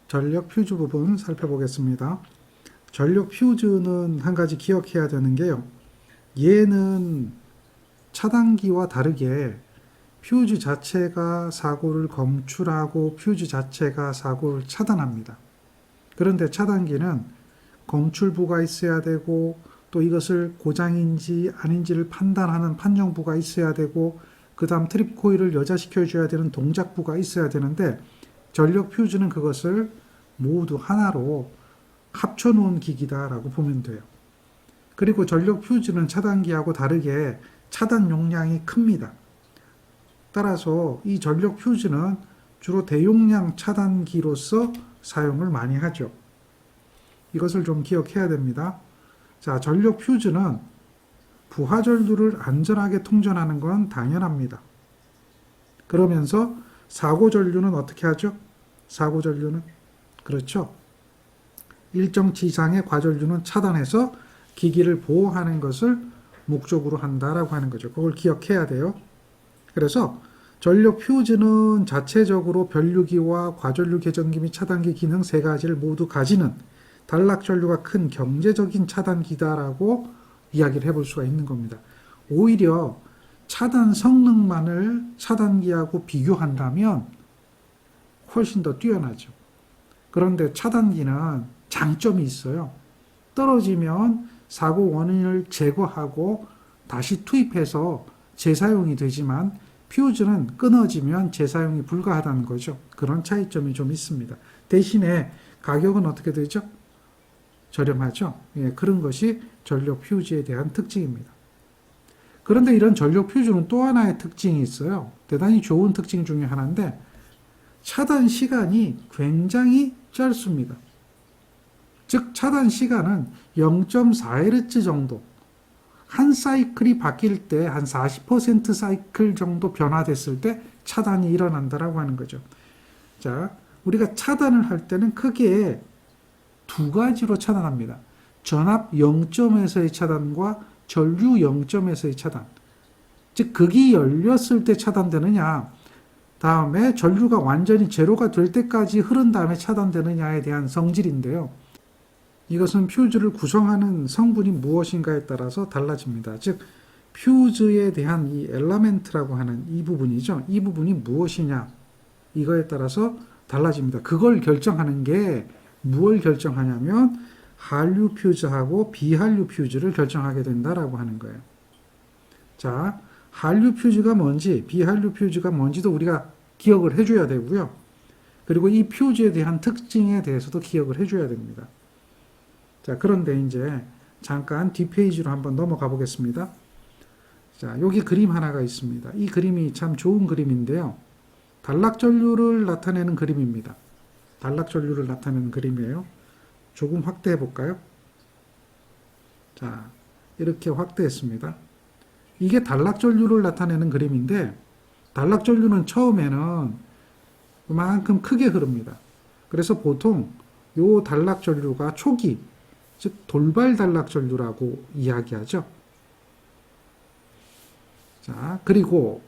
전력 퓨즈 부분 살펴보겠습니다. 전력 퓨즈는 한 가지 기억해야 되는 게요. 얘는 차단기와 다르게 퓨즈 자체가 사고를 검출하고 퓨즈 자체가 사고를 차단합니다. 그런데 차단기는 검출부가 있어야 되고 또 이것을 고장인지 아닌지를 판단하는 판정부가 있어야 되고 그 다음 트립 코일을 여자시켜 줘야 되는 동작부가 있어야 되는데 전력 퓨즈는 그것을 모두 하나로 합쳐놓은 기기다라고 보면 돼요. 그리고 전력 퓨즈는 차단기하고 다르게 차단 용량이 큽니다. 따라서 이 전력 퓨즈는 주로 대용량 차단기로서 사용을 많이 하죠. 이것을 좀 기억해야 됩니다. 자, 전력 퓨즈는 부하전류를 안전하게 통전하는 건 당연합니다. 그러면서 사고전류는 어떻게 하죠? 사고전류는 그렇죠. 일정 지상의 과전류는 차단해서 기기를 보호하는 것을 목적으로 한다라고 하는 거죠. 그걸 기억해야 돼요. 그래서 전력 퓨즈는 자체적으로 변류기와 과전류 개정기 및 차단기 기능 세 가지를 모두 가지는 단락전류가 큰 경제적인 차단기다라고 이야기를 해볼 수가 있는 겁니다. 오히려 차단 성능만을 차단기하고 비교한다면 훨씬 더 뛰어나죠. 그런데 차단기는 장점이 있어요. 떨어지면 사고 원인을 제거하고 다시 투입해서 재사용이 되지만 퓨즈는 끊어지면 재사용이 불가하다는 거죠. 그런 차이점이 좀 있습니다. 대신에 가격은 어떻게 되죠? 저렴하죠. 예, 그런 것이 전력 퓨즈에 대한 특징입니다. 그런데 이런 전력 퓨즈는 또 하나의 특징이 있어요. 대단히 좋은 특징 중에 하나인데 차단 시간이 굉장히 짧습니다. 즉 차단 시간은 0.4Hz 정도, 한 사이클이 바뀔 때 한 40% 사이클 정도 변화됐을 때 차단이 일어난다라고 하는 거죠. 자, 우리가 차단을 할 때는 크게 두 가지로 차단합니다. 전압 0점에서의 차단과 전류 0점에서의 차단. 즉 극이 열렸을 때 차단되느냐, 다음에 전류가 완전히 제로가 될 때까지 흐른 다음에 차단되느냐에 대한 성질인데요. 이것은 퓨즈를 구성하는 성분이 무엇인가에 따라서 달라집니다. 즉 퓨즈에 대한 이 엘라멘트라고 하는 이 부분이죠. 이 부분이 무엇이냐 이거에 따라서 달라집니다. 그걸 결정하는 게 무엇을 결정하냐면 한류 퓨즈하고 비한류 퓨즈를 결정하게 된다라고 하는 거예요. 자, 한류 퓨즈가 뭔지 비한류 퓨즈가 뭔지도 우리가 기억을 해줘야 되고요. 그리고 이 퓨즈에 대한 특징에 대해서도 기억을 해줘야 됩니다. 자, 그런데 이제 잠깐 뒷페이지로 한번 넘어가 보겠습니다. 자, 여기 그림 하나가 있습니다. 이 그림이 참 좋은 그림인데요. 단락전류를 나타내는 그림입니다. 단락전류를 나타내는 그림이에요. 조금 확대해 볼까요? 자, 이렇게 확대했습니다. 이게 단락전류를 나타내는 그림인데 단락전류는 처음에는 그만큼 크게 흐릅니다. 그래서 보통 요 단락전류가 초기, 즉 돌발 단락전류라고 이야기하죠. 자, 그리고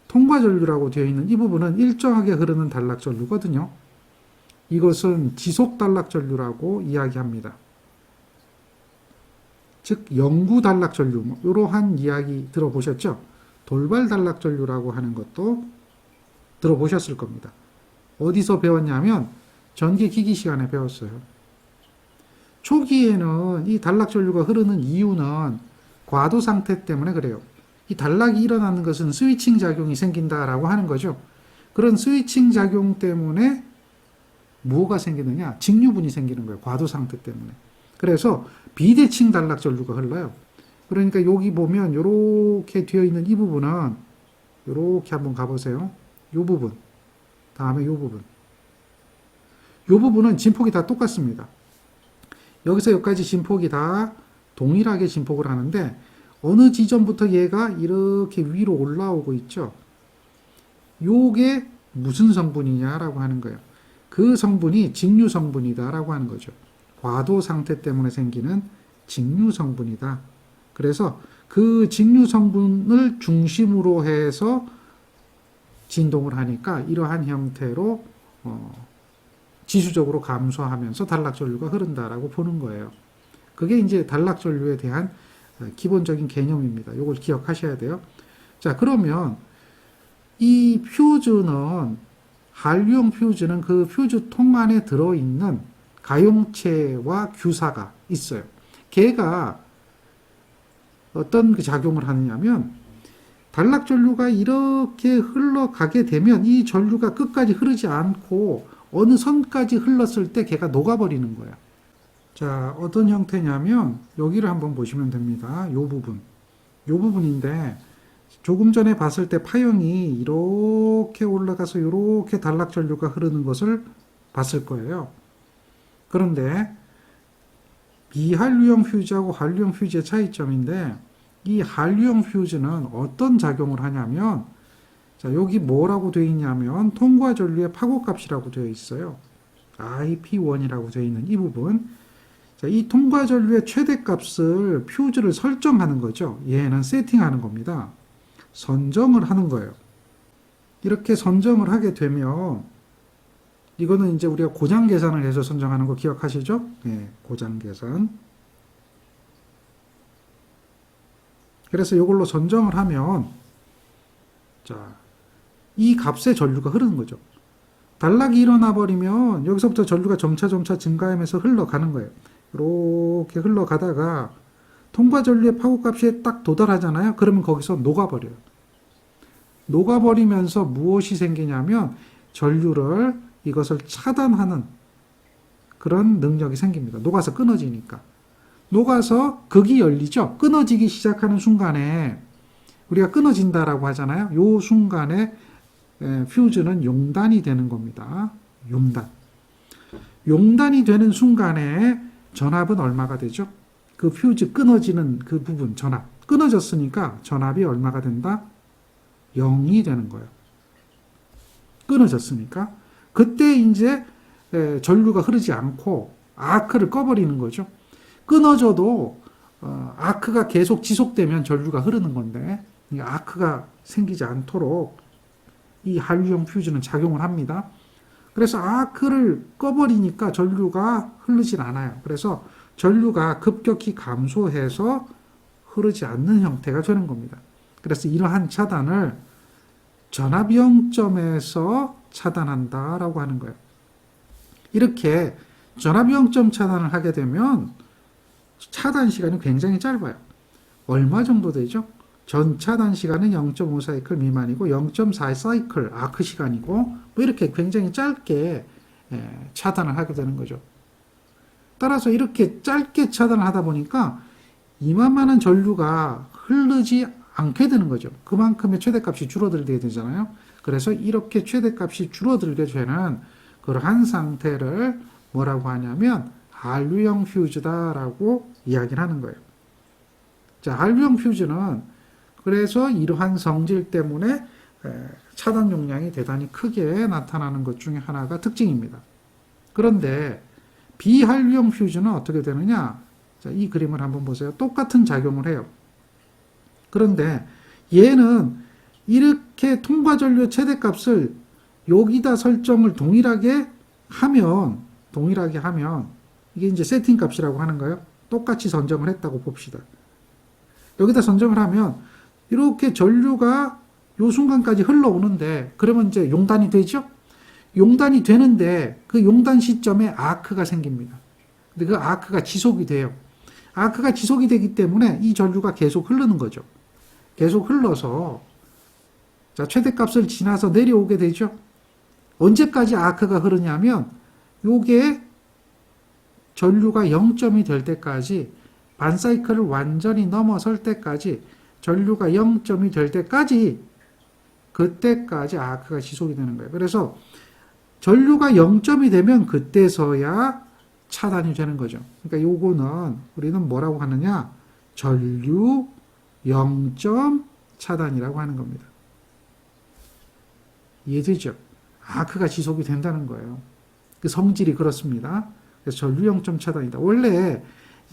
통과전류라고 되어 있는 이 부분은 일정하게 흐르는 단락전류거든요. 이것은 지속 단락전류라고 이야기합니다. 즉 영구 단락전류, 이러한 이야기 들어보셨죠? 돌발 단락전류라고 하는 것도 들어보셨을 겁니다. 어디서 배웠냐면 전기기기 시간에 배웠어요. 초기에는 이 단락전류가 흐르는 이유는 과도 상태 때문에 그래요. 이 단락이 일어나는 것은 스위칭 작용이 생긴다라고 하는 거죠. 그런 스위칭 작용 때문에 뭐가 생기느냐? 직류분이 생기는 거예요. 과도 상태 때문에. 그래서 비대칭 단락전류가 흘러요. 그러니까 여기 보면 이렇게 되어 있는 이 부분은 이렇게 한번 가보세요. 이 부분, 다음에 이 부분. 이 부분은 진폭이 다 똑같습니다. 여기서 여기까지 진폭이 다 동일하게 진폭을 하는데 어느 지점부터 얘가 이렇게 위로 올라오고 있죠. 요게 무슨 성분이냐라고 하는 거예요. 그 성분이 직류 성분이다라고 하는 거죠. 과도 상태 때문에 생기는 직류 성분이다. 그래서 그 직류 성분을 중심으로 해서 진동을 하니까 이러한 형태로 지수적으로 감소하면서 단락전류가 흐른다라고 보는 거예요. 그게 이제 단락전류에 대한 기본적인 개념입니다. 이걸 기억하셔야 돼요. 자, 그러면 이 퓨즈는, 한류형 퓨즈는 그 퓨즈 통 안에 들어있는 가용체와 규사가 있어요. 걔가 어떤 그 작용을 하느냐면, 단락전류가 이렇게 흘러가게 되면 이 전류가 끝까지 흐르지 않고 어느 선까지 흘렀을 때 걔가 녹아버리는 거야. 자, 어떤 형태냐면 여기를 한번 보시면 됩니다. 요 부분. 요 부분인데 조금 전에 봤을 때 파형이 이렇게 올라가서 이렇게 단락전류가 흐르는 것을 봤을 거예요. 그런데 비한류형 퓨즈하고 한류형 퓨즈의 차이점인데, 이 한류형 퓨즈는 어떤 작용을 하냐면, 자, 여기 뭐라고 되어 있냐면 통과 전류의 파고값이라고 되어 있어요. IP1이라고 되어 있는 이 부분. 자, 이 통과 전류의 최대값을 퓨즈를 설정하는 거죠. 얘는 세팅하는 겁니다. 선정을 하는 거예요. 이렇게 선정을 하게 되면 이거는 이제 우리가 고장 계산을 해서 선정하는 거 기억하시죠? 네, 고장 계산. 그래서 이걸로 선정을 하면, 자, 이 값의 전류가 흐르는 거죠. 단락이 일어나 버리면 여기서부터 전류가 점차 증가하면서 흘러가는 거예요. 이렇게 흘러가다가 통과 전류의 파고값에 딱 도달하잖아요. 그러면 거기서 녹아버려요. 녹아버리면서 무엇이 생기냐면 전류를, 이것을 차단하는 그런 능력이 생깁니다. 녹아서 끊어지니까. 녹아서 극이 열리죠. 끊어지기 시작하는 순간에, 우리가 끊어진다라고 하잖아요. 요 순간에 퓨즈는 용단이 되는 겁니다. 용단이 되는 순간에 전압은 얼마가 되죠? 그 퓨즈 끊어지는 그 부분, 전압. 끊어졌으니까 전압이 얼마가 된다? 0이 되는 거예요. 끊어졌으니까. 그때 이제 전류가 흐르지 않고 아크를 꺼버리는 거죠. 끊어져도 아크가 계속 지속되면 전류가 흐르는 건데, 아크가 생기지 않도록 이 한류형 퓨즈는 작용을 합니다. 그래서 아크를 꺼버리니까 전류가 흐르질 않아요. 그래서 전류가 급격히 감소해서 흐르지 않는 형태가 되는 겁니다. 그래서 이러한 차단을 전압 0점에서 차단한다라고 하는 거예요. 이렇게 전압 0점 차단을 하게 되면 차단 시간이 굉장히 짧아요. 얼마 정도 되죠? 전 차단 시간은 0.5 사이클 미만이고 0.4 사이클 아크 시간이고, 뭐 이렇게 굉장히 짧게 차단을 하게 되는 거죠. 따라서 이렇게 짧게 차단을 하다 보니까 이만한 전류가 흐르지 않게 되는 거죠. 그만큼의 최대값이 줄어들게 되잖아요. 그래서 이렇게 최대값이 줄어들게 되는 그러한 상태를 뭐라고 하냐면 한류형 퓨즈다라고 이야기를 하는 거예요. 자, 한류형 퓨즈는 그래서 이러한 성질 때문에 차단 용량이 대단히 크게 나타나는 것 중에 하나가 특징입니다. 그런데 비한류형 퓨즈는 어떻게 되느냐? 자, 이 그림을 한번 보세요. 똑같은 작용을 해요. 그런데 얘는 이렇게 통과 전류 최대값을 여기다 설정을 동일하게 하면 이게 이제 세팅 값이라고 하는 거예요. 똑같이 선정을 했다고 봅시다. 여기다 선정을 하면 이렇게 전류가 요 순간까지 흘러오는데, 그러면 이제 용단이 되죠? 용단이 되는데 그 용단 시점에 아크가 생깁니다. 근데 그 아크가 지속이 돼요. 아크가 지속이 되기 때문에 이 전류가 계속 흐르는 거죠. 계속 흘러서, 자, 최대값을 지나서 내려오게 되죠. 언제까지 아크가 흐르냐면 요게 전류가 0점이 될 때까지, 반사이클을 완전히 넘어설 때까지, 전류가 0점이 될 때까지, 그때까지 아크가 지속이 되는 거예요. 그래서 전류가 0점이 되면 그때서야 차단이 되는 거죠. 그러니까 요거는 우리는 뭐라고 하느냐? 전류 0점 차단이라고 하는 겁니다. 이해되죠? 아크가 지속이 된다는 거예요. 그 성질이 그렇습니다. 그래서 전류 0점 차단이다. 원래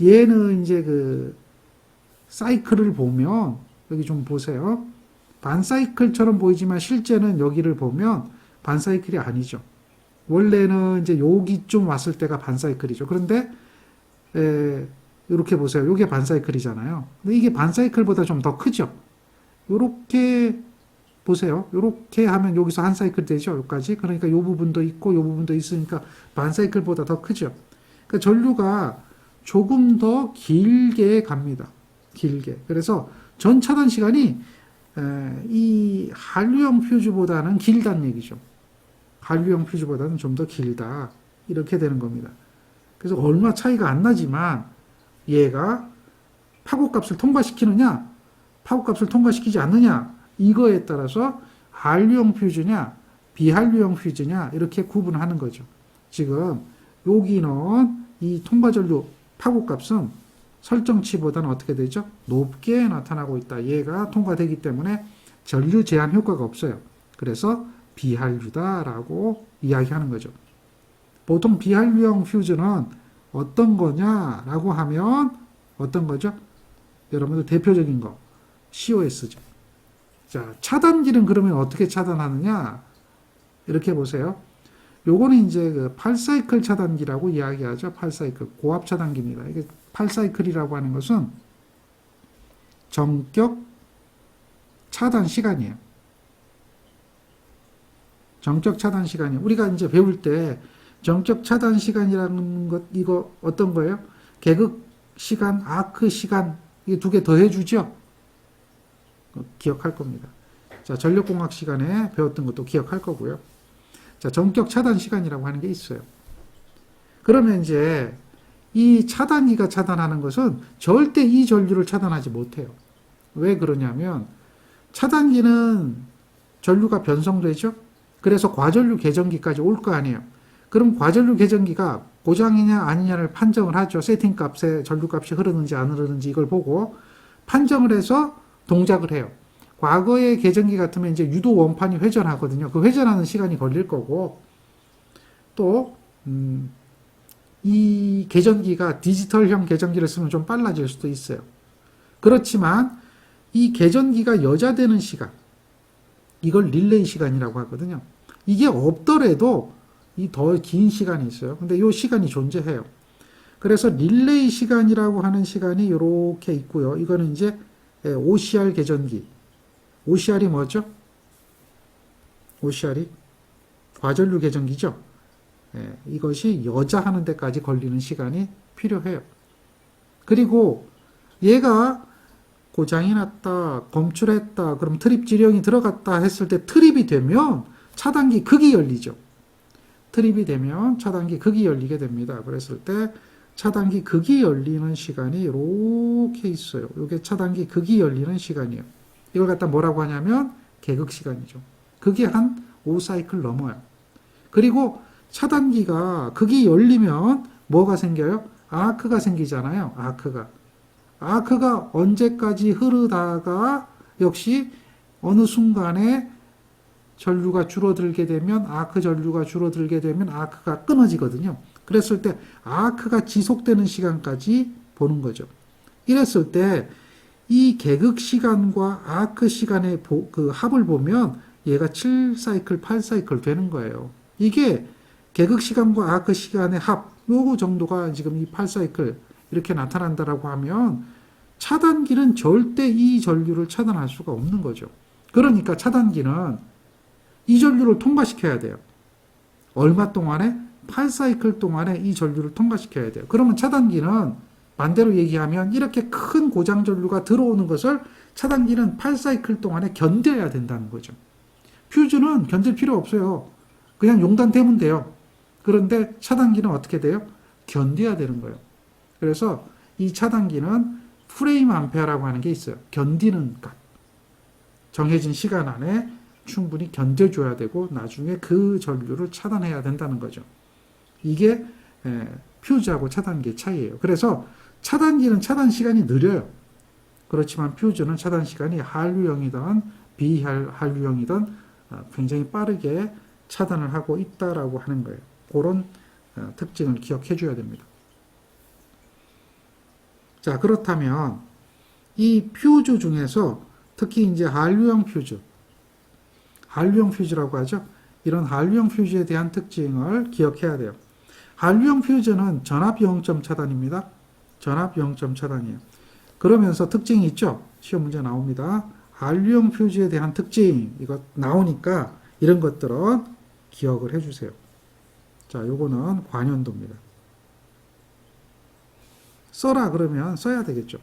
얘는 이제 그 사이클을 보면, 여기 좀 보세요. 반사이클처럼 보이지만 실제는 여기를 보면 반사이클이 아니죠. 원래는 이제 여기쯤 왔을 때가 반사이클이죠. 그런데 이렇게 보세요. 이게 반사이클이잖아요. 근데 이게 반사이클보다 좀 더 크죠. 이렇게 보세요. 이렇게 하면 여기서 한 사이클 되죠. 여기까지. 그러니까 이 부분도 있고 이 부분도 있으니까 반사이클보다 더 크죠. 그러니까 전류가 조금 더 길게 갑니다. 길게. 그래서 전 차단 시간이 이 한류형 퓨즈보다는 길다는 얘기죠. 한류형 퓨즈보다는 좀 더 길다. 이렇게 되는 겁니다. 그래서 얼마 차이가 안 나지만 얘가 파고값을 통과시키느냐, 파고값을 통과시키지 않느냐, 이거에 따라서 한류형 퓨즈냐, 비한류형 퓨즈냐 이렇게 구분하는 거죠. 지금 여기는 이 통과전류 파고값은 설정치보다는 어떻게 되죠? 높게 나타나고 있다. 얘가 통과되기 때문에 전류 제한 효과가 없어요. 그래서 비한류다라고 이야기하는 거죠. 보통 비한류형 퓨즈는 어떤 거냐라고 하면 어떤 거죠? 여러분들 대표적인 거 COS죠. 자, 차단기는 그러면 어떻게 차단하느냐? 이렇게 보세요. 요거는 이제 그 8사이클 차단기라고 이야기하죠. 8사이클 고압 차단기입니다. 이게 8사이클이라고 하는 것은 정격 차단 시간이에요. 정적 차단 시간이에요. 우리가 이제 배울 때 정적 차단 시간이라는 것, 이거 어떤 거예요? 개극 시간, 아크 시간, 이게 두 개 더해주죠? 기억할 겁니다. 자, 전력공학 시간에 배웠던 것도 기억할 거고요. 자, 정격 차단 시간이라고 하는 게 있어요. 그러면 이제 이 차단기가 차단하는 것은 절대 이 전류를 차단하지 못해요. 왜 그러냐면 차단기는 전류가 변성되죠? 그래서 과전류 계전기까지 올 거 아니에요. 그럼 과전류 계전기가 고장이냐 아니냐를 판정을 하죠. 세팅값에 전류값이 흐르는지 안 흐르는지 이걸 보고 판정을 해서 동작을 해요. 과거의 계전기 같으면 이제 유도 원판이 회전하거든요. 그 회전하는 시간이 걸릴 거고 또 이 계전기가 디지털형 계전기를 쓰면 좀 빨라질 수도 있어요. 그렇지만 이 계전기가 여자되는 시간, 이걸 릴레이 시간이라고 하거든요. 이게 없더라도 이 더 긴 시간이 있어요. 근데 이 시간이 존재해요. 그래서 릴레이 시간이라고 하는 시간이 이렇게 있고요. 이거는 이제 OCR 계전기. OCR이 뭐죠? OCR이 과전류 계전기죠. 이것이 여자 하는 데까지 걸리는 시간이 필요해요. 그리고 얘가 고장이 났다, 검출했다, 그럼 트립 지령이 들어갔다 했을 때 트립이 되면 차단기 극이 열리죠. 트립이 되면 차단기 극이 열리게 됩니다. 그랬을 때 차단기 극이 열리는 시간이 이렇게 있어요. 이게 차단기 극이 열리는 시간이에요. 이걸 갖다 뭐라고 하냐면 개극 시간이죠. 그게 한 5사이클 넘어요. 그리고 차단기가 극이 열리면 뭐가 생겨요? 아크가 생기잖아요. 아크가 언제까지 흐르다가 역시 어느 순간에 전류가 줄어들게 되면 아크 전류가 줄어들게 되면 아크가 끊어지거든요. 그랬을 때 아크가 지속되는 시간까지 보는 거죠. 이랬을 때 이 개극 시간과 아크 시간의 그 합을 보면 얘가 7사이클, 8사이클 되는 거예요. 이게 개극 시간과 아크 시간의 합, 요 정도가 지금 이 8사이클 이렇게 나타난다라고 하면 차단기는 절대 이 전류를 차단할 수가 없는 거죠. 그러니까 차단기는 이 전류를 통과시켜야 돼요. 얼마 동안에? 8사이클 동안에 이 전류를 통과시켜야 돼요. 그러면 차단기는 반대로 얘기하면 이렇게 큰 고장 전류가 들어오는 것을 차단기는 8사이클 동안에 견뎌야 된다는 거죠. 퓨즈는 견딜 필요 없어요. 그냥 용단 대면 돼요. 그런데 차단기는 어떻게 돼요? 견뎌야 되는 거예요. 그래서 이 차단기는 프레임 암페어라고 하는 게 있어요. 견디는 값. 정해진 시간 안에 충분히 견뎌줘야 되고 나중에 그 전류를 차단해야 된다는 거죠. 이게 퓨즈하고 차단기의 차이예요. 그래서 차단기는 차단 시간이 느려요. 그렇지만 퓨즈는 차단 시간이 한류형이든 비한류형이든 굉장히 빠르게 차단을 하고 있다라고 하는 거예요. 그런 특징을 기억해 줘야 됩니다. 자, 그렇다면 이 퓨즈 중에서 특히 이제 한류형 퓨즈라고 하죠. 이런 한류형 퓨즈에 대한 특징을 기억해야 돼요. 한류형 퓨즈는 전압 0점 차단입니다. 전압 0점 차단이에요. 그러면서 특징이 있죠. 시험 문제 나옵니다. 한류형 퓨즈에 대한 특징 이거 나오니까 이런 것들은 기억을 해주세요. 자, 요거는 관연도입니다. 써라 그러면 써야 되겠죠.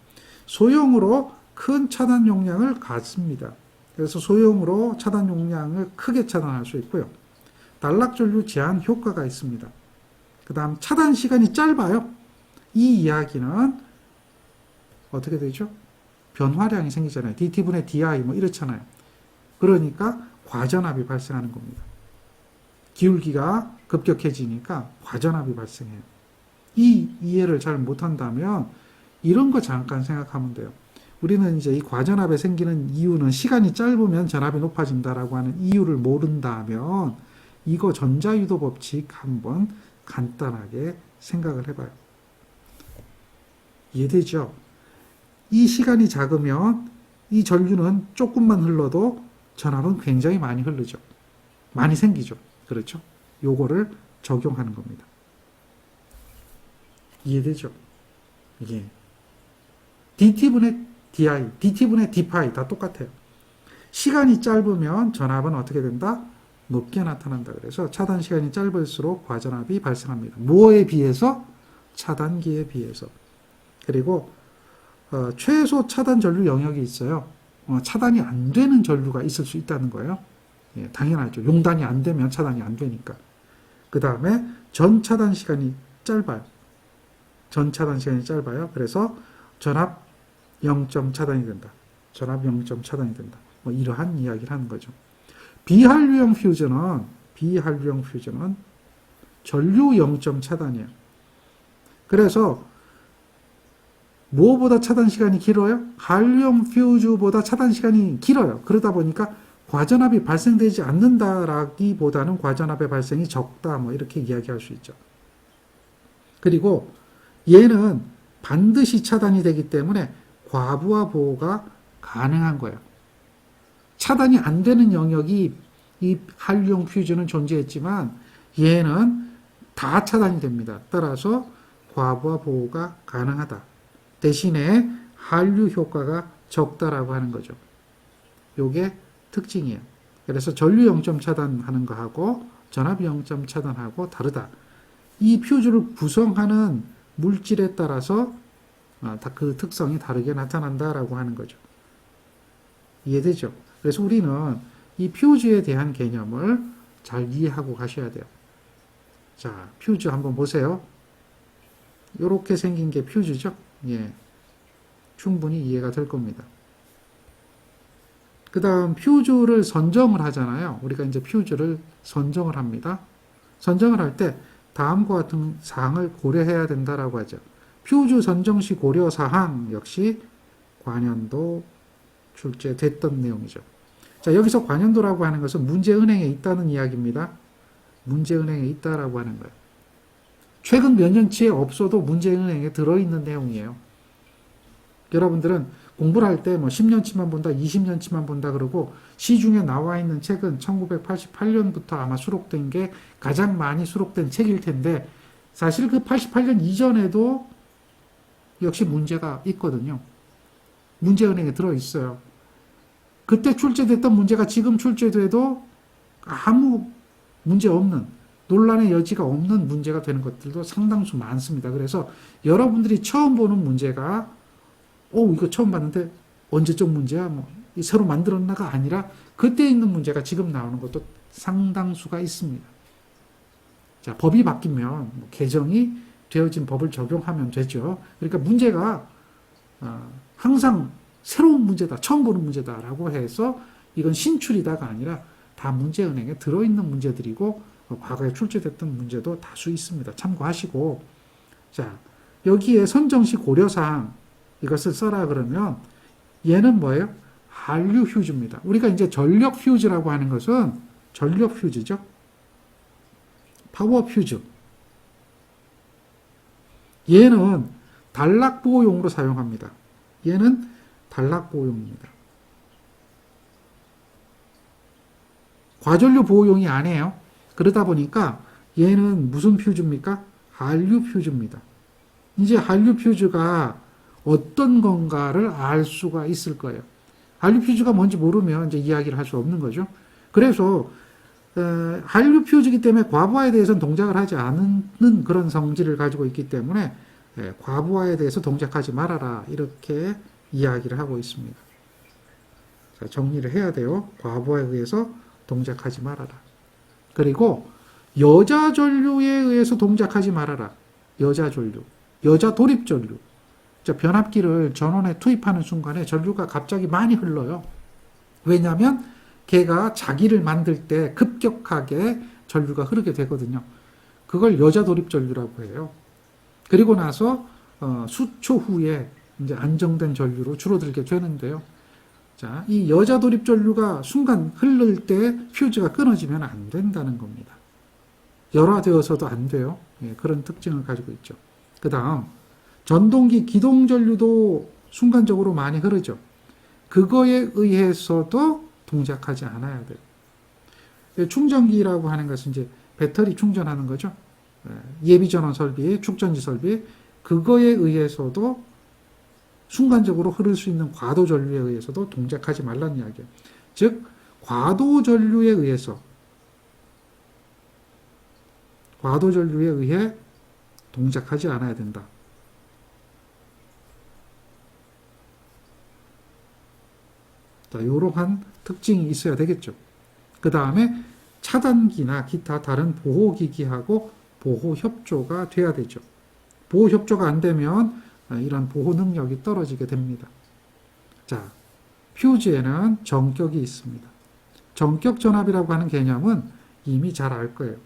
소형으로 큰 차단 용량을 갖습니다. 그래서 소형으로 차단 용량을 크게 차단할 수 있고요. 단락전류 제한 효과가 있습니다. 그 다음 차단 시간이 짧아요. 이 이야기는 어떻게 되죠? 변화량이 생기잖아요. DT분의 DI 뭐 이렇잖아요. 그러니까 과전압이 발생하는 겁니다. 기울기가 급격해지니까 과전압이 발생해요. 이 이해를 잘 못한다면 이런 거 잠깐 생각하면 돼요. 우리는 이제 이 과전압에 생기는 이유는 시간이 짧으면 전압이 높아진다라고 하는 이유를 모른다면 이거 전자유도 법칙 한번 간단하게 생각을 해봐요. 이해되죠? 이 시간이 작으면 이 전류는 조금만 흘러도 전압은 굉장히 많이 흐르죠. 많이 생기죠. 그렇죠? 요거를 적용하는 겁니다. 이해되죠? 이게 dt분의 di, dt분의 d파이 다 똑같아요. 시간이 짧으면 전압은 어떻게 된다? 높게 나타난다. 그래서 차단 시간이 짧을수록 과전압이 발생합니다. 뭐에 비해서? 차단기에 비해서. 그리고 최소 차단 전류 영역이 있어요. 차단이 안 되는 전류가 있을 수 있다는 거예요. 예, 당연하죠. 용단이 안 되면 차단이 안 되니까. 그 다음에 전 차단 시간이 짧아요. 전 차단 시간이 짧아요. 그래서 전압 0점 차단이 된다. 전압 0점 차단이 된다. 뭐 이러한 이야기를 하는 거죠. 비한류형 퓨즈는 전류 0점 차단이에요. 그래서 뭐보다 차단 시간이 길어요? 한류형 퓨즈보다 차단 시간이 길어요. 그러다 보니까 과전압이 발생되지 않는다라기보다는 과전압의 발생이 적다. 뭐 이렇게 이야기할 수 있죠. 그리고 얘는 반드시 차단이 되기 때문에 과부하 보호가 가능한 거예요. 차단이 안 되는 영역이 이 한류형 퓨즈는 존재했지만 얘는 다 차단이 됩니다. 따라서 과부하 보호가 가능하다. 대신에 한류 효과가 적다라고 하는 거죠. 요게 특징이에요. 그래서 전류 0점 차단하는 거하고 전압 0점 차단하고 다르다. 이 퓨즈를 구성하는 물질에 따라서 그 특성이 다르게 나타난다라고 하는 거죠. 이해되죠? 그래서 우리는 이 퓨즈에 대한 개념을 잘 이해하고 가셔야 돼요. 자, 퓨즈 한번 보세요. 이렇게 생긴 게 퓨즈죠? 예. 충분히 이해가 될 겁니다. 그 다음 퓨즈를 선정을 하잖아요. 우리가 이제 퓨즈를 선정을 합니다. 선정을 할 때 다음과 같은 사항을 고려해야 된다라고 하죠. 퓨즈 선정 시 고려 사항 역시 관연도 출제됐던 내용이죠. 자, 여기서 관연도라고 하는 것은 문제은행에 있다는 이야기입니다. 문제은행에 있다라고 하는 거예요. 최근 몇 년치에 없어도 문제은행에 들어있는 내용이에요. 여러분들은 공부를 할 때 뭐 10년치만 본다, 20년치만 본다 그러고 시중에 나와 있는 책은 1988년부터 아마 수록된 게 가장 많이 수록된 책일 텐데 사실 그 88년 이전에도 역시 문제가 있거든요. 문제은행에 들어있어요. 그때 출제됐던 문제가 지금 출제돼도 아무 문제 없는, 논란의 여지가 없는 문제가 되는 것들도 상당수 많습니다. 그래서 여러분들이 처음 보는 문제가 이거 처음 봤는데 언제적 문제야? 뭐 새로 만들었나가 아니라 그때 있는 문제가 지금 나오는 것도 상당수가 있습니다. 자, 법이 바뀌면 뭐 개정이 되어진 법을 적용하면 되죠. 그러니까 문제가 항상 새로운 문제다, 처음 보는 문제다라고 해서 이건 신출이다가 아니라 다 문제은행에 들어있는 문제들이고 과거에 출제됐던 문제도 다수 있습니다. 참고하시고, 자, 여기에 선정시 고려사항 이것을 써라 그러면 얘는 뭐예요? 한류 휴즈입니다. 우리가 이제 전력 휴즈라고 하는 것은 전력 휴즈죠. 파워 휴즈. 얘는 단락 보호용으로 사용합니다. 얘는 단락 보호용입니다. 과전류 보호용이 아니에요. 그러다 보니까 얘는 무슨 퓨즈입니까? 한류 퓨즈입니다. 이제 한류 퓨즈가 어떤 건가를 알 수가 있을 거예요. 한류 퓨즈가 뭔지 모르면 이제 이야기를 할 수 없는 거죠. 그래서 한류 퓨즈이기 때문에 과부하에 대해서는 동작을 하지 않는 그런 성질을 가지고 있기 때문에 과부하에 대해서 동작하지 말아라 이렇게 이야기를 하고 있습니다. 자, 정리를 해야 돼요. 과부하에 의해서 동작하지 말아라. 그리고 여자 전류에 의해서 동작하지 말아라. 여자 전류, 여자 도립 전류. 자, 변압기를 전원에 투입하는 순간에 전류가 갑자기 많이 흘러요. 왜냐하면 걔가 자기를 만들 때 급격하게 전류가 흐르게 되거든요. 그걸 여자 도립 전류라고 해요. 그리고 나서 수초 후에 이제 안정된 전류로 줄어들게 되는데요. 자, 이 여자 도립 전류가 순간 흐를 때 퓨즈가 끊어지면 안 된다는 겁니다. 열화되어서도 안 돼요. 예, 그런 특징을 가지고 있죠. 그 다음 전동기 기동 전류도 순간적으로 많이 흐르죠. 그거에 의해서도 동작하지 않아야 돼요. 충전기라고 하는 것은 이제 배터리 충전하는 거죠. 예비 전원 설비, 축전지 설비, 그거에 의해서도 순간적으로 흐를 수 있는 과도 전류에 의해서도 동작하지 말라는 이야기예요. 즉, 과도 전류에 의해서, 과도 전류에 의해 동작하지 않아야 된다. 자, 이러한 특징이 있어야 되겠죠. 그 다음에 차단기나 기타 다른 보호기기하고 보호협조가 돼야 되죠. 보호협조가 안 되면 이런 보호 능력이 떨어지게 됩니다. 자, 퓨즈에는 전격이 있습니다. 전격 전압이라고 하는 개념은 이미 잘 알 거예요.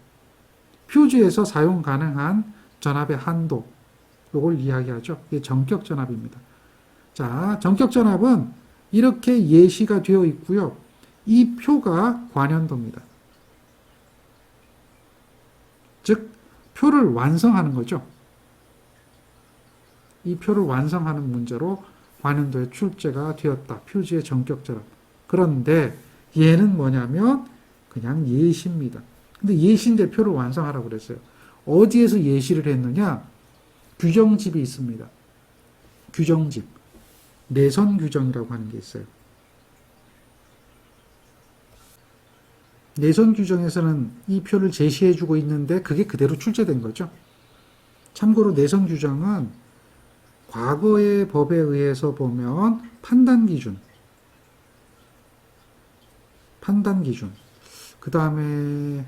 퓨즈에서 사용 가능한 전압의 한도, 이걸 이야기하죠. 이게 전격 전압입니다. 자, 전격 전압은 이렇게 예시가 되어 있고요. 이 표가 관현도입니다. 즉, 표를 완성하는 거죠. 이 표를 완성하는 문제로 관현도에 출제가 되었다. 퓨즈의 전격 전압. 그런데 얘는 뭐냐면 그냥 예시입니다. 근데 예시인데 표를 완성하라고 그랬어요. 어디에서 예시를 했느냐? 규정집이 있습니다. 규정집. 내선 규정이라고 하는 게 있어요. 내선 규정에서는 이 표를 제시해주고 있는데 그게 그대로 출제된 거죠. 참고로 내선 규정은 과거의 법에 의해서 보면 판단 기준, 그 다음에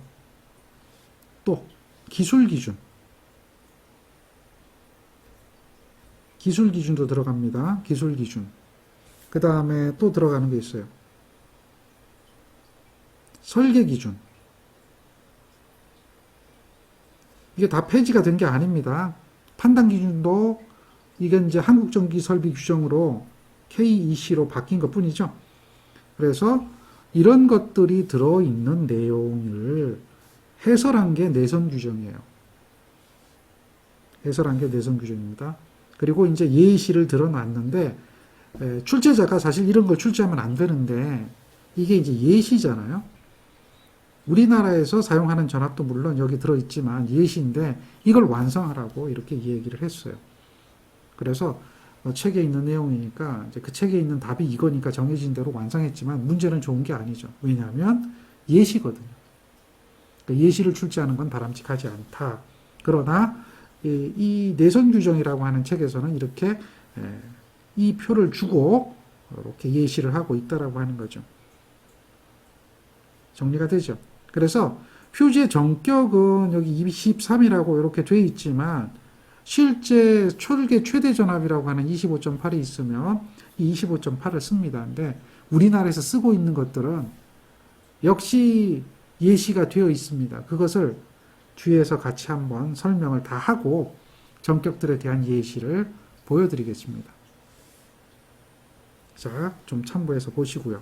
또 기술 기준도 들어갑니다. 기술 기준. 그 다음에 또 들어가는 게 있어요. 설계 기준. 이게 다 폐지가 된 게 아닙니다. 판단 기준도 이게 이제 한국전기설비 규정으로 KEC로 바뀐 것 뿐이죠. 그래서 이런 것들이 들어있는 내용을 해설한 게 내선 규정이에요. 해설한 게 내선 규정입니다. 그리고 이제 예시를 들어놨는데 출제자가 사실 이런 걸 출제하면 안 되는데 이게 이제 예시잖아요. 우리나라에서 사용하는 전압도 물론 여기 들어있지만 예시인데 이걸 완성하라고 이렇게 얘기를 했어요. 그래서 책에 있는 내용이니까 이제 그 책에 있는 답이 이거니까 정해진 대로 완성했지만 문제는 좋은 게 아니죠. 왜냐하면 예시거든요. 그러니까 예시를 출제하는 건 바람직하지 않다. 그러나 이 내선 규정이라고 하는 책에서는 이렇게 이 표를 주고 이렇게 예시를 하고 있다라고 하는 거죠. 정리가 되죠. 그래서 퓨즈의 전격은 여기 23이라고 이렇게 돼 있지만 실제 철계 최대 전압이라고 하는 25.8이 있으면 이 25.8을 씁니다. 근데 우리나라에서 쓰고 있는 것들은 역시 예시가 되어 있습니다. 그것을 뒤에서 같이 한번 설명을 다 하고 전격들에 대한 예시를 보여드리겠습니다. 자, 좀 참고해서 보시고요.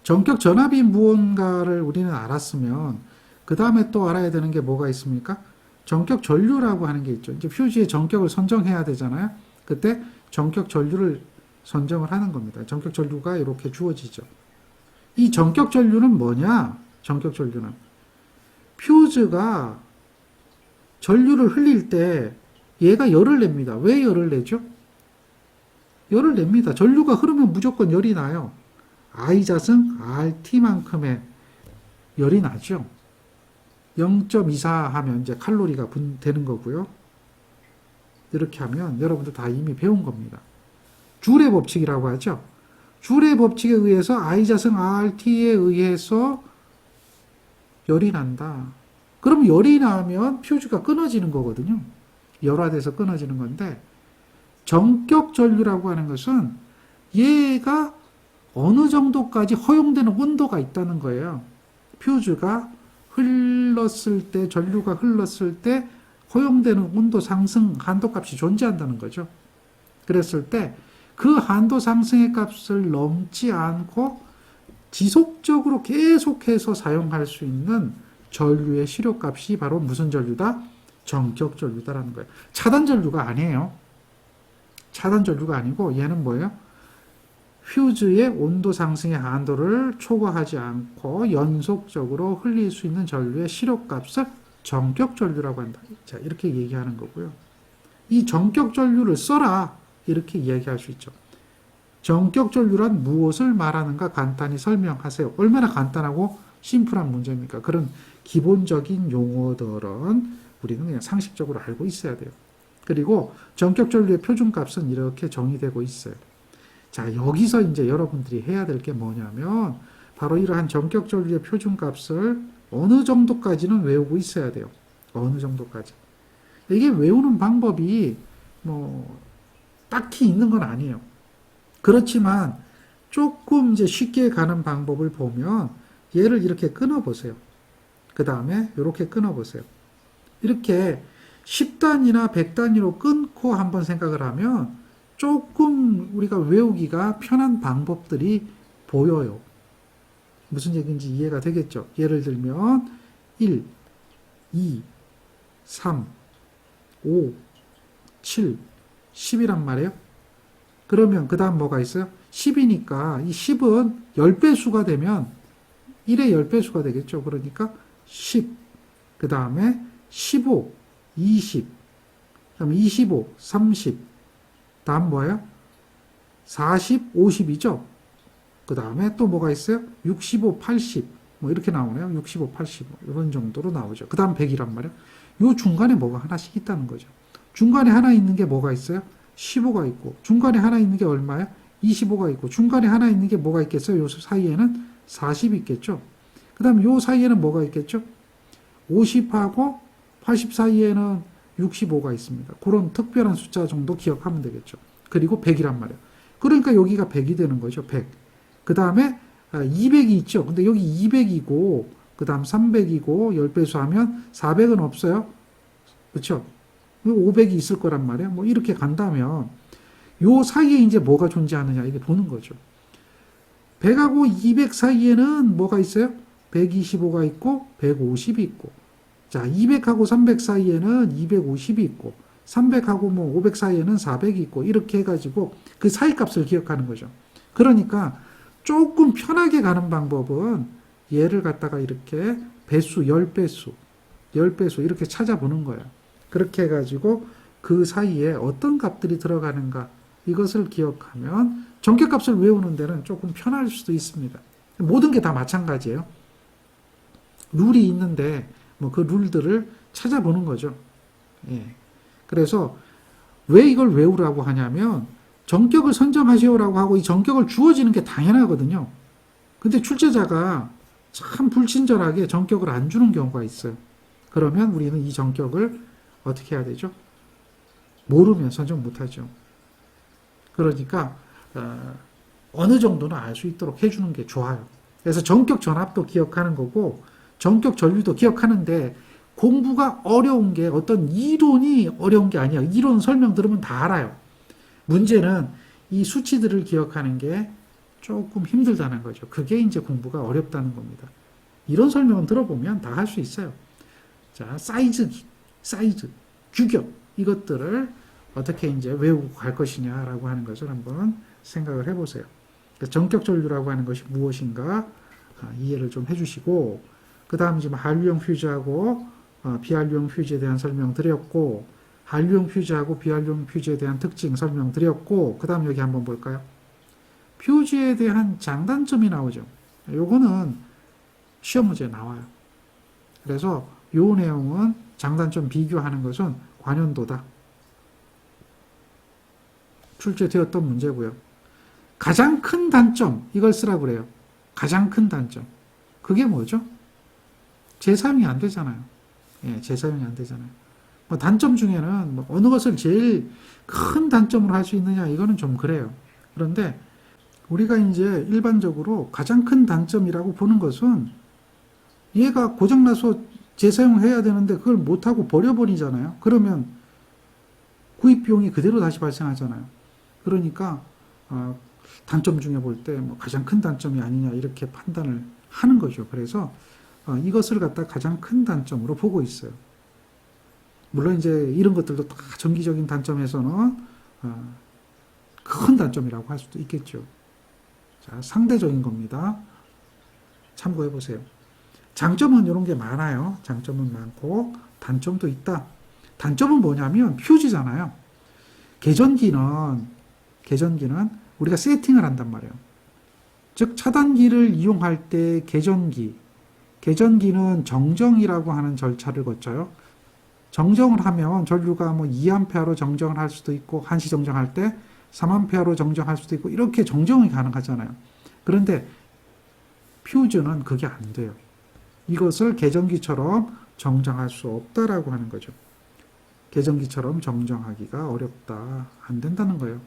전격 전압이 무언가를 우리는 알았으면 그 다음에 또 알아야 되는 게 뭐가 있습니까? 전격 전류라고 하는 게 있죠. 이제 퓨즈의 전격을 선정해야 되잖아요. 그때 전격 전류를 선정을 하는 겁니다. 전격 전류가 이렇게 주어지죠. 이 전격 전류는 뭐냐? 전격 전류는 퓨즈가 전류를 흘릴 때 얘가 열을 냅니다. 왜 열을 내죠? 열을 냅니다. 전류가 흐르면 무조건 열이 나요. I자승 RT만큼의 열이 나죠. 0.24 하면 이제 칼로리가 되는 거고요. 이렇게 하면 여러분들 다 이미 배운 겁니다. 줄의 법칙이라고 하죠. 줄의 법칙에 의해서 I자승 RT에 의해서 열이 난다. 그럼 열이 나면 퓨즈가 끊어지는 거거든요. 열화돼서 끊어지는 건데 전격 전류라고 하는 것은 얘가 어느 정도까지 허용되는 온도가 있다는 거예요. 퓨즈가 흘렀을 때, 전류가 흘렀을 때 허용되는 온도 상승 한도값이 존재한다는 거죠. 그랬을 때 그 한도 상승의 값을 넘지 않고 지속적으로 계속해서 사용할 수 있는 전류의 실효값이 바로 무슨 전류다? 전격 전류다라는 거예요. 차단 전류가 아니에요. 차단 전류가 아니고 얘는 뭐예요? 퓨즈의 온도 상승의 한도를 초과하지 않고 연속적으로 흘릴 수 있는 전류의 실효값을 전격 전류라고 한다. 자, 이렇게 얘기하는 거고요. 이 전격 전류를 써라. 이렇게 이야기할 수 있죠. 전격 전류란 무엇을 말하는가 간단히 설명하세요. 얼마나 간단하고 심플한 문제입니까? 그런 기본적인 용어들은 우리는 그냥 상식적으로 알고 있어야 돼요. 그리고 전격 전류의 표준값은 이렇게 정의되고 있어요. 자, 여기서 이제 여러분들이 해야 될 게 뭐냐면 바로 이러한 전격 전류의 표준값을 어느 정도까지는 외우고 있어야 돼요. 어느 정도까지. 이게 외우는 방법이 뭐 딱히 있는 건 아니에요. 그렇지만 조금 이제 쉽게 가는 방법을 보면 얘를 이렇게 끊어 보세요. 그 다음에 이렇게 끊어 보세요. 이렇게 10단위나 100단위로 끊고 한번 생각을 하면 조금 우리가 외우기가 편한 방법들이 보여요. 무슨 얘기인지 이해가 되겠죠? 예를 들면 1, 2, 3, 5, 7, 10이란 말이에요. 그러면 그 다음 뭐가 있어요? 10이니까 이 10은 10배수가 되면 1의 10배수가 되겠죠. 그러니까 10, 그 다음에 15, 20, 그 다음에 25, 30, 다음 뭐예요? 40, 50이죠. 그 다음에 또 뭐가 있어요? 65, 80, 뭐 이렇게 나오네요. 65, 80, 이런 정도로 나오죠. 그 다음 100이란 말이에요. 요 중간에 뭐가 하나씩 있다는 거죠. 중간에 하나 있는 게 뭐가 있어요? 15가 있고, 중간에 하나 있는 게 얼마예요? 25가 있고, 중간에 하나 있는 게 뭐가 있겠어요? 요 사이에는 40 있겠죠. 그 다음 요 사이에는 뭐가 있겠죠? 50하고 80 사이에는 65가 있습니다. 그런 특별한 숫자 정도 기억하면 되겠죠. 그리고 100이란 말이에요. 그러니까 여기가 100이 되는 거죠. 100. 그 다음에 200이 있죠. 근데 여기 200이고, 그 다음 300이고, 10배수 하면 400은 없어요. 그렇죠? 500이 있을 거란 말이에요. 뭐 이렇게 간다면 요 사이에 이제 뭐가 존재하느냐 이게 보는 거죠. 100하고 200 사이에는 뭐가 있어요? 125가 있고 150이 있고, 자 200하고 300 사이에는 250이 있고, 300하고 뭐 500 사이에는 400이 있고, 이렇게 해가지고 그 사이 값을 기억하는 거죠. 그러니까 조금 편하게 가는 방법은 얘를 갖다가 이렇게 배수 10배수 10배수 이렇게 찾아보는 거예요. 그렇게 해가지고 그 사이에 어떤 값들이 들어가는가 이것을 기억하면 전격값을 외우는 데는 조금 편할 수도 있습니다. 모든 게 다 마찬가지예요. 룰이 있는데 뭐 그 룰들을 찾아보는 거죠. 예. 그래서 왜 이걸 외우라고 하냐면 전격을 선정하시오라고 하고 이 전격을 주어지는 게 당연하거든요. 근데 출제자가 참 불친절하게 전격을 안 주는 경우가 있어요. 그러면 우리는 이 전격을 어떻게 해야 되죠? 모르면 선정 못하죠. 그러니까 어느 정도는 알 수 있도록 해주는 게 좋아요. 그래서 전격 전압도 기억하는 거고 전격 전류도 기억하는데 공부가 어려운 게 어떤 이론이 어려운 게 아니야. 이론 설명 들으면 다 알아요. 문제는 이 수치들을 기억하는 게 조금 힘들다는 거죠. 그게 이제 공부가 어렵다는 겁니다. 이런 설명은 들어보면 다 할 수 있어요. 자, 사이즈, 규격, 이것들을 어떻게 이제 외우고 갈 것이냐라고 하는 것을 한번 생각을 해보세요. 전격 전류라고 하는 것이 무엇인가 이해를 좀 해주시고, 그 다음 지금 한류형 퓨즈하고 비한류형 퓨즈에 대한 설명 드렸고, 한류형 퓨즈하고 비한류형 퓨즈에 대한 특징 설명 드렸고, 그 다음 여기 한번 볼까요? 퓨즈에 대한 장단점이 나오죠. 요거는 시험 문제에 나와요. 그래서 요 내용은 장단점 비교하는 것은 관연도다. 출제되었던 문제고요. 가장 큰 단점, 이걸 쓰라고 그래요. 가장 큰 단점. 그게 뭐죠? 재사용이 안 되잖아요. 예, 재사용이 안 되잖아요. 뭐 단점 중에는 뭐 어느 것을 제일 큰 단점으로 할 수 있느냐, 이거는 좀 그래요. 그런데 우리가 이제 일반적으로 가장 큰 단점이라고 보는 것은 얘가 고장나서 재사용해야 되는데 그걸 못하고 버려버리잖아요. 그러면 구입 비용이 그대로 다시 발생하잖아요. 그러니까 단점 중에 볼 때 뭐 가장 큰 단점이 아니냐 이렇게 판단을 하는 거죠. 그래서 이것을 갖다 가장 큰 단점으로 보고 있어요. 물론 이제 이런 것들도 다 정기적인 단점에서는 큰 단점이라고 할 수도 있겠죠. 자, 상대적인 겁니다. 참고해 보세요. 장점은 이런 게 많아요. 장점은 많고 단점도 있다. 단점은 뭐냐면 퓨즈잖아요. 계전기는 우리가 세팅을 한단 말이에요. 즉 차단기를 이용할 때 계전기는 정정이라고 하는 절차를 거쳐요. 정정을 하면 전류가 뭐 2A로 정정을 할 수도 있고 한시 정정할 때 3A로 정정할 수도 있고 이렇게 정정이 가능하잖아요. 그런데 퓨즈는 그게 안 돼요. 이것을 계전기처럼 정정할 수 없다라고 하는 거죠. 계전기처럼 정정하기가 어렵다. 안 된다는 거예요.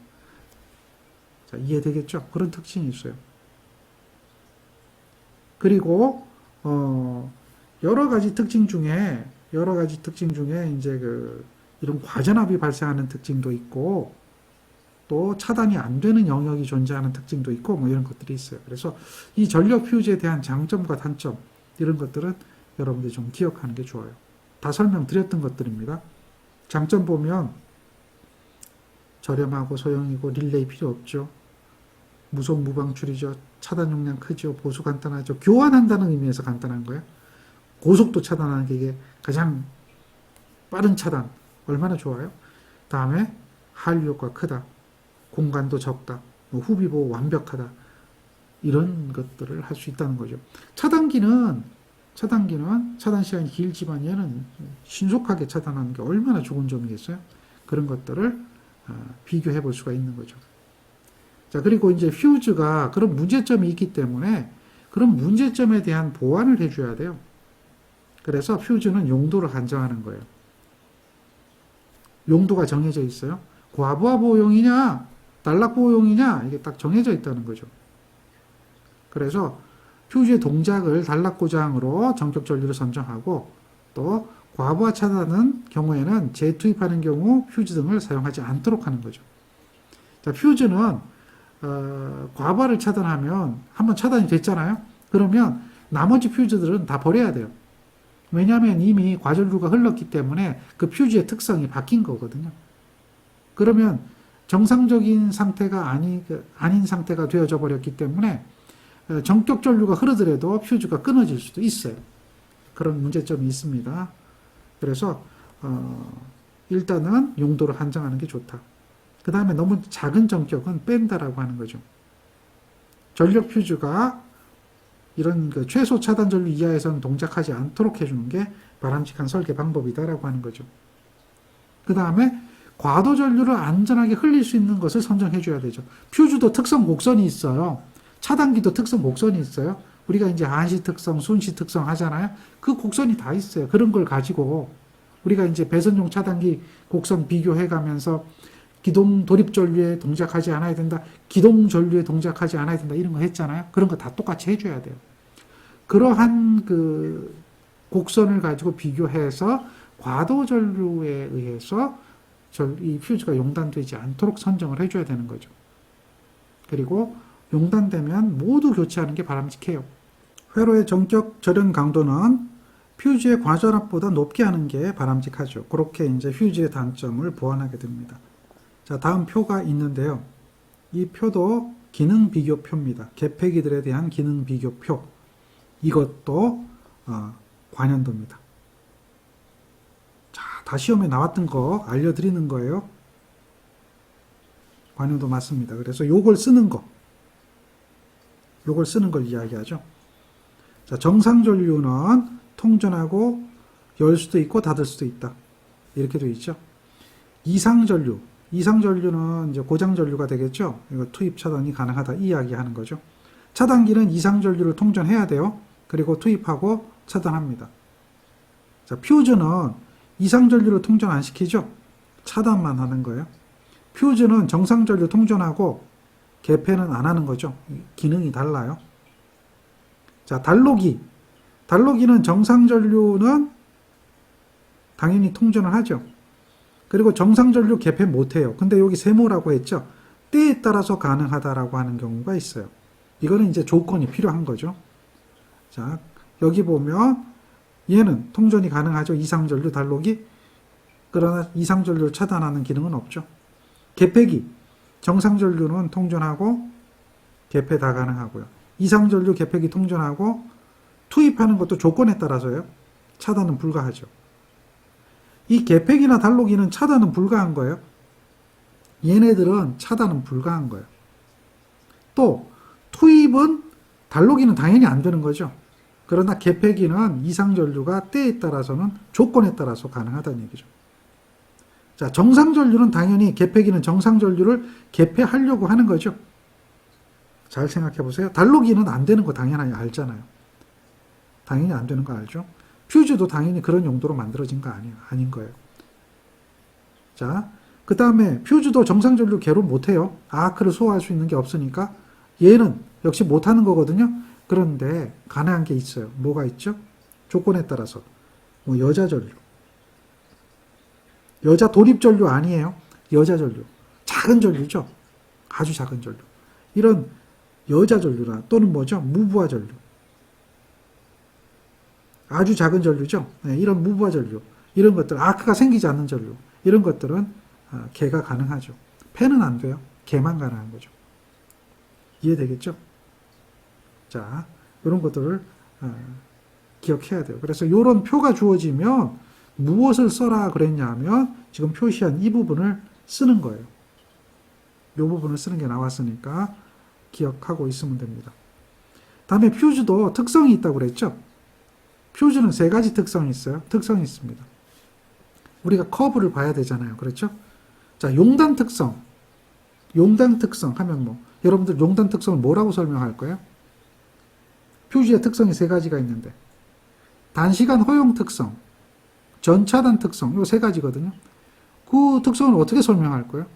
자, 이해되겠죠? 그런 특징이 있어요. 그리고 여러 가지 특징 중에 이제 이런 과전압이 발생하는 특징도 있고 또 차단이 안 되는 영역이 존재하는 특징도 있고 뭐 이런 것들이 있어요. 그래서 이 전력 퓨즈에 대한 장점과 단점 이런 것들은 여러분들이 좀 기억하는 게 좋아요. 다 설명드렸던 것들입니다. 장점 보면 저렴하고 소형이고 릴레이 필요 없죠. 무속 무방출이죠. 차단 용량 크죠. 보수 간단하죠. 교환한다는 의미에서 간단한 거예요. 고속도 차단하는 게 이게 가장 빠른 차단. 얼마나 좋아요. 다음에 한류 효과 크다. 공간도 적다. 뭐 후비 보호 완벽하다. 이런 것들을 할 수 있다는 거죠. 차단기는 차단 시간이 길지만 얘는 신속하게 차단하는 게 얼마나 좋은 점이겠어요? 그런 것들을 비교해 볼 수가 있는 거죠. 자, 그리고 이제 퓨즈가 그런 문제점이 있기 때문에 그런 문제점에 대한 보완을 해줘야 돼요. 그래서 퓨즈는 용도를 한정하는 거예요. 용도가 정해져 있어요. 과부하 보호용이냐, 단락 보호용이냐, 이게 딱 정해져 있다는 거죠. 그래서 퓨즈의 동작을 단락 고장으로 전격 전류를 선정하고 또 과부하 차단은 경우에는 재투입하는 경우 퓨즈 등을 사용하지 않도록 하는 거죠. 자, 퓨즈는 과부하를 차단하면 한번 차단이 됐잖아요. 그러면 나머지 퓨즈들은 다 버려야 돼요. 왜냐하면 이미 과전류가 흘렀기 때문에 그 퓨즈의 특성이 바뀐 거거든요. 그러면 정상적인 상태가 아닌 상태가 되어져 버렸기 때문에 전격 전류가 흐르더라도 퓨즈가 끊어질 수도 있어요. 그런 문제점이 있습니다. 그래서 일단은 용도를 한정하는 게 좋다. 그 다음에 너무 작은 전격은 뺀다라고 하는 거죠. 전력 퓨즈가 이런 최소 차단 전류 이하에서는 동작하지 않도록 해주는 게 바람직한 설계 방법이다라고 하는 거죠. 그 다음에 과도 전류를 안전하게 흘릴 수 있는 것을 선정해 줘야 되죠. 퓨즈도 특성 곡선이 있어요. 차단기도 특성 곡선이 있어요. 우리가 이제 한시 특성, 순시 특성 하잖아요. 그 곡선이 다 있어요. 그런 걸 가지고 우리가 이제 배선용 차단기 곡선 비교해 가면서 기동 돌입 전류에 동작하지 않아야 된다. 기동 전류에 동작하지 않아야 된다. 이런 거 했잖아요. 그런 거 다 똑같이 해줘야 돼요. 그러한 그 곡선을 가지고 비교해서 과도 전류에 의해서 이 퓨즈가 용단되지 않도록 선정을 해줘야 되는 거죠. 그리고 용단되면 모두 교체하는 게 바람직해요. 회로의 전격 절연 강도는 퓨즈의 과전압보다 높게 하는 게 바람직하죠. 그렇게 이제 퓨즈의 단점을 보완하게 됩니다. 자, 다음 표가 있는데요. 이 표도 기능 비교표입니다. 개폐기들에 대한 기능 비교표. 이것도 관연도입니다. 자, 다 시험에 나왔던 거 알려드리는 거예요. 관연도 맞습니다. 그래서 요걸 쓰는 걸 이야기하죠. 자, 정상전류는 통전하고 열 수도 있고 닫을 수도 있다. 이렇게 되어 있죠. 이상전류는 이제 고장전류가 되겠죠. 이거 투입 차단이 가능하다 이 이야기하는 거죠. 차단기는 이상전류를 통전해야 돼요. 그리고 투입하고 차단합니다. 자, 퓨즈는 이상전류를 통전 안 시키죠. 차단만 하는 거예요. 퓨즈는 정상전류 통전하고 개폐는 안 하는 거죠. 기능이 달라요. 자, 달로기는 정상전류는 당연히 통전을 하죠. 그리고 정상전류 개폐 못해요. 근데 여기 세모라고 했죠. 때에 따라서 가능하다라고 하는 경우가 있어요. 이거는 이제 조건이 필요한 거죠. 자, 여기 보면 얘는 통전이 가능하죠. 이상전류 달로기. 그러나 이상전류를 차단하는 기능은 없죠. 개폐기. 정상전류는 통전하고 개폐 다 가능하고요. 이상전류 개폐기 통전하고 투입하는 것도 조건에 따라서요. 차단은 불가하죠. 이 개폐기나 달로기는 차단은 불가한 거예요. 얘네들은 차단은 불가한 거예요. 또 투입은 달로기는 당연히 안 되는 거죠. 그러나 개폐기는 이상전류가 때에 따라서는 조건에 따라서 가능하다는 얘기죠. 자, 정상전류는 당연히 개폐기는 정상전류를 개폐하려고 하는 거죠. 잘 생각해 보세요. 달로기는 안 되는 거 당연히 알잖아요. 당연히 안 되는 거 알죠? 퓨즈도 당연히 그런 용도로 만들어진 거 아닌 거예요. 자, 그 다음에 퓨즈도 정상전류 개로 못해요. 아크를 소화할 수 있는 게 없으니까 얘는 역시 못하는 거거든요. 그런데 가능한 게 있어요. 뭐가 있죠? 조건에 따라서 뭐 여자전류, 여자 도립전류 아니에요. 여자전류, 작은 전류죠. 아주 작은 전류. 이런 여자전류나 또는 뭐죠? 무부하 전류. 아주 작은 전류죠. 네, 이런 무부하 전류, 이런 것들, 아크가 생기지 않는 전류, 이런 것들은 개가 가능하죠. 폐는 안 돼요. 개만 가능한 거죠. 이해되겠죠? 자, 이런 것들을 기억해야 돼요. 그래서 이런 표가 주어지면 무엇을 써라 그랬냐면 지금 표시한 이 부분을 쓰는 거예요. 이 부분을 쓰는 게 나왔으니까 기억하고 있으면 됩니다. 다음에 퓨즈도 특성이 있다고 그랬죠? 퓨즈는 세 가지 특성이 있어요. 특성이 있습니다. 우리가 커브를 봐야 되잖아요. 그렇죠? 자, 용단 특성 하면 뭐 여러분들 용단 특성을 뭐라고 설명할 거예요? 퓨즈의 특성이 세 가지가 있는데 단시간 허용 특성, 전차단 특성, 이 세 가지거든요. 그 특성을 어떻게 설명할 거예요?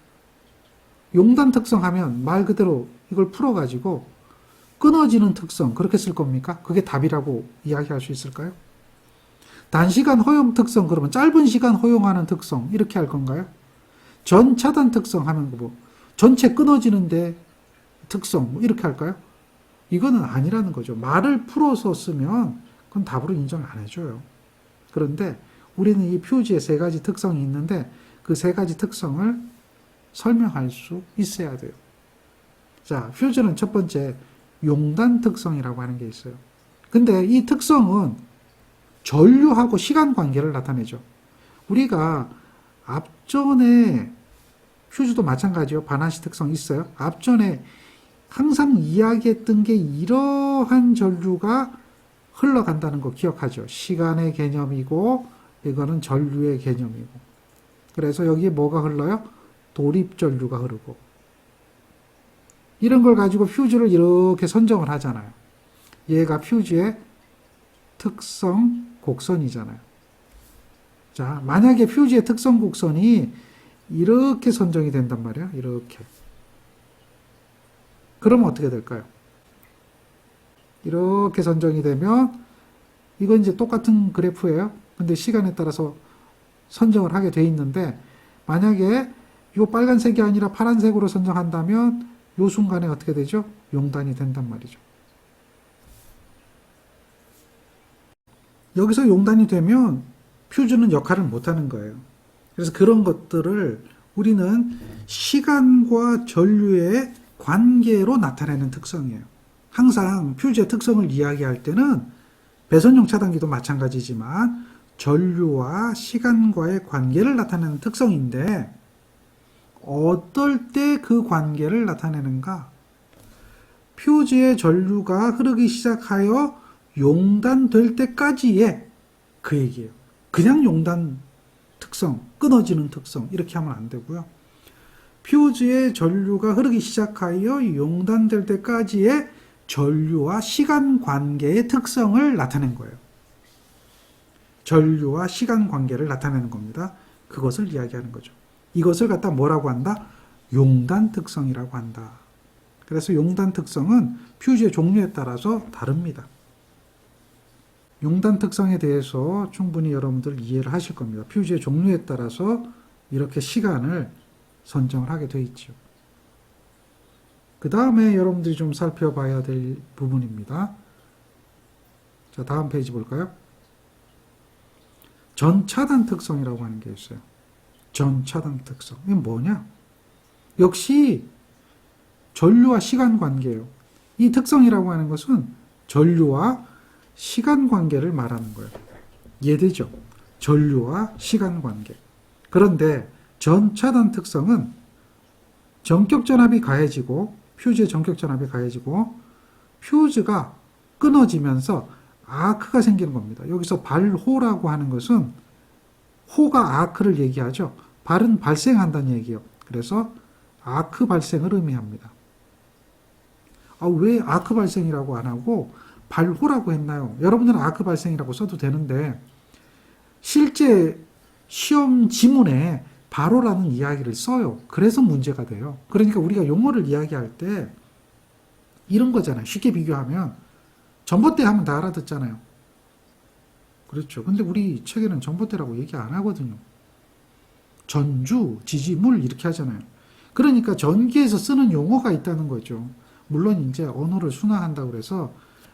용단 특성 하면 말 그대로 이걸 풀어가지고 끊어지는 특성, 그렇게 쓸 겁니까? 그게 답이라고 이야기할 수 있을까요? 단시간 허용 특성, 그러면 짧은 시간 허용하는 특성, 이렇게 할 건가요? 전차단 특성 하면 뭐, 전체 끊어지는데 특성, 뭐 이렇게 할까요? 이거는 아니라는 거죠. 말을 풀어서 쓰면 그건 답으로 인정 안 해줘요. 그런데 우리는 이 퓨즈의 세 가지 특성이 있는데 그 세 가지 특성을 설명할 수 있어야 돼요. 자, 퓨즈는 첫 번째 용단 특성이라고 하는 게 있어요. 근데 이 특성은 전류하고 시간 관계를 나타내죠. 우리가 앞전에 퓨즈도 마찬가지요. 반환시 특성 있어요. 앞전에 항상 이야기했던 게 이러한 전류가 흘러간다는 거 기억하죠. 시간의 개념이고 이거는 전류의 개념이고. 그래서 여기에 뭐가 흘러요? 도립전류가 흐르고. 이런 걸 가지고 퓨즈를 이렇게 선정을 하잖아요. 얘가 퓨즈의 특성 곡선이잖아요. 자, 만약에 퓨즈의 특성 곡선이 이렇게 선정이 된단 말이에요. 이렇게. 그러면 어떻게 될까요? 이렇게 선정이 되면 이건 이제 똑같은 그래프예요. 근데 시간에 따라서 선정을 하게 돼 있는데 만약에 이 빨간색이 아니라 파란색으로 선정한다면 이 순간에 어떻게 되죠? 용단이 된단 말이죠. 여기서 용단이 되면 퓨즈는 역할을 못하는 거예요. 그래서 그런 것들을 우리는 시간과 전류의 관계로 나타내는 특성이에요. 항상 퓨즈의 특성을 이야기할 때는 배선용 차단기도 마찬가지지만 전류와 시간과의 관계를 나타내는 특성인데 어떨 때 그 관계를 나타내는가? 퓨즈의 전류가 흐르기 시작하여 용단될 때까지의 그 얘기예요. 그냥 용단 특성, 끊어지는 특성 이렇게 하면 안 되고요. 퓨즈의 전류가 흐르기 시작하여 용단될 때까지의 전류와 시간 관계의 특성을 나타낸 거예요. 전류와 시간 관계를 나타내는 겁니다. 그것을 이야기하는 거죠. 이것을 갖다 뭐라고 한다? 용단 특성이라고 한다. 그래서 용단 특성은 퓨즈의 종류에 따라서 다릅니다. 용단 특성에 대해서 충분히 여러분들 이해를 하실 겁니다. 퓨즈의 종류에 따라서 이렇게 시간을 선정을 하게 되어 있죠. 그 다음에 여러분들이 좀 살펴봐야 될 부분입니다. 자, 다음 페이지 볼까요? 전차단 특성이라고 하는 게 있어요. 전차단 특성. 이게 뭐냐? 역시 전류와 시간 관계예요. 이 특성이라고 하는 것은 전류와 시간 관계를 말하는 거예요. 이해되죠? 전류와 시간 관계. 그런데 전차단 특성은 전격 전압이 가해지고 퓨즈의 전격 전압이 가해지고 퓨즈가 끊어지면서 아크가 생기는 겁니다. 여기서 발호라고 하는 것은 호가 아크를 얘기하죠. 발은 발생한다는 얘기예요. 그래서 아크 발생을 의미합니다. 왜 아크 발생이라고 안 하고 발호라고 했나요? 여러분들은 아크 발생이라고 써도 되는데 실제 시험 지문에 발호라는 이야기를 써요. 그래서 문제가 돼요. 그러니까 우리가 용어를 이야기할 때 이런 거잖아요. 쉽게 비교하면 전봇대 하면 다 알아듣잖아요. 그렇죠. 근데 우리 책에는 전봇대라고 얘기 안 하거든요. 전주, 지지물 이렇게 하잖아요. 그러니까 전기에서 쓰는 용어가 있다는 거죠. 물론 이제 언어를 순화한다고 그래서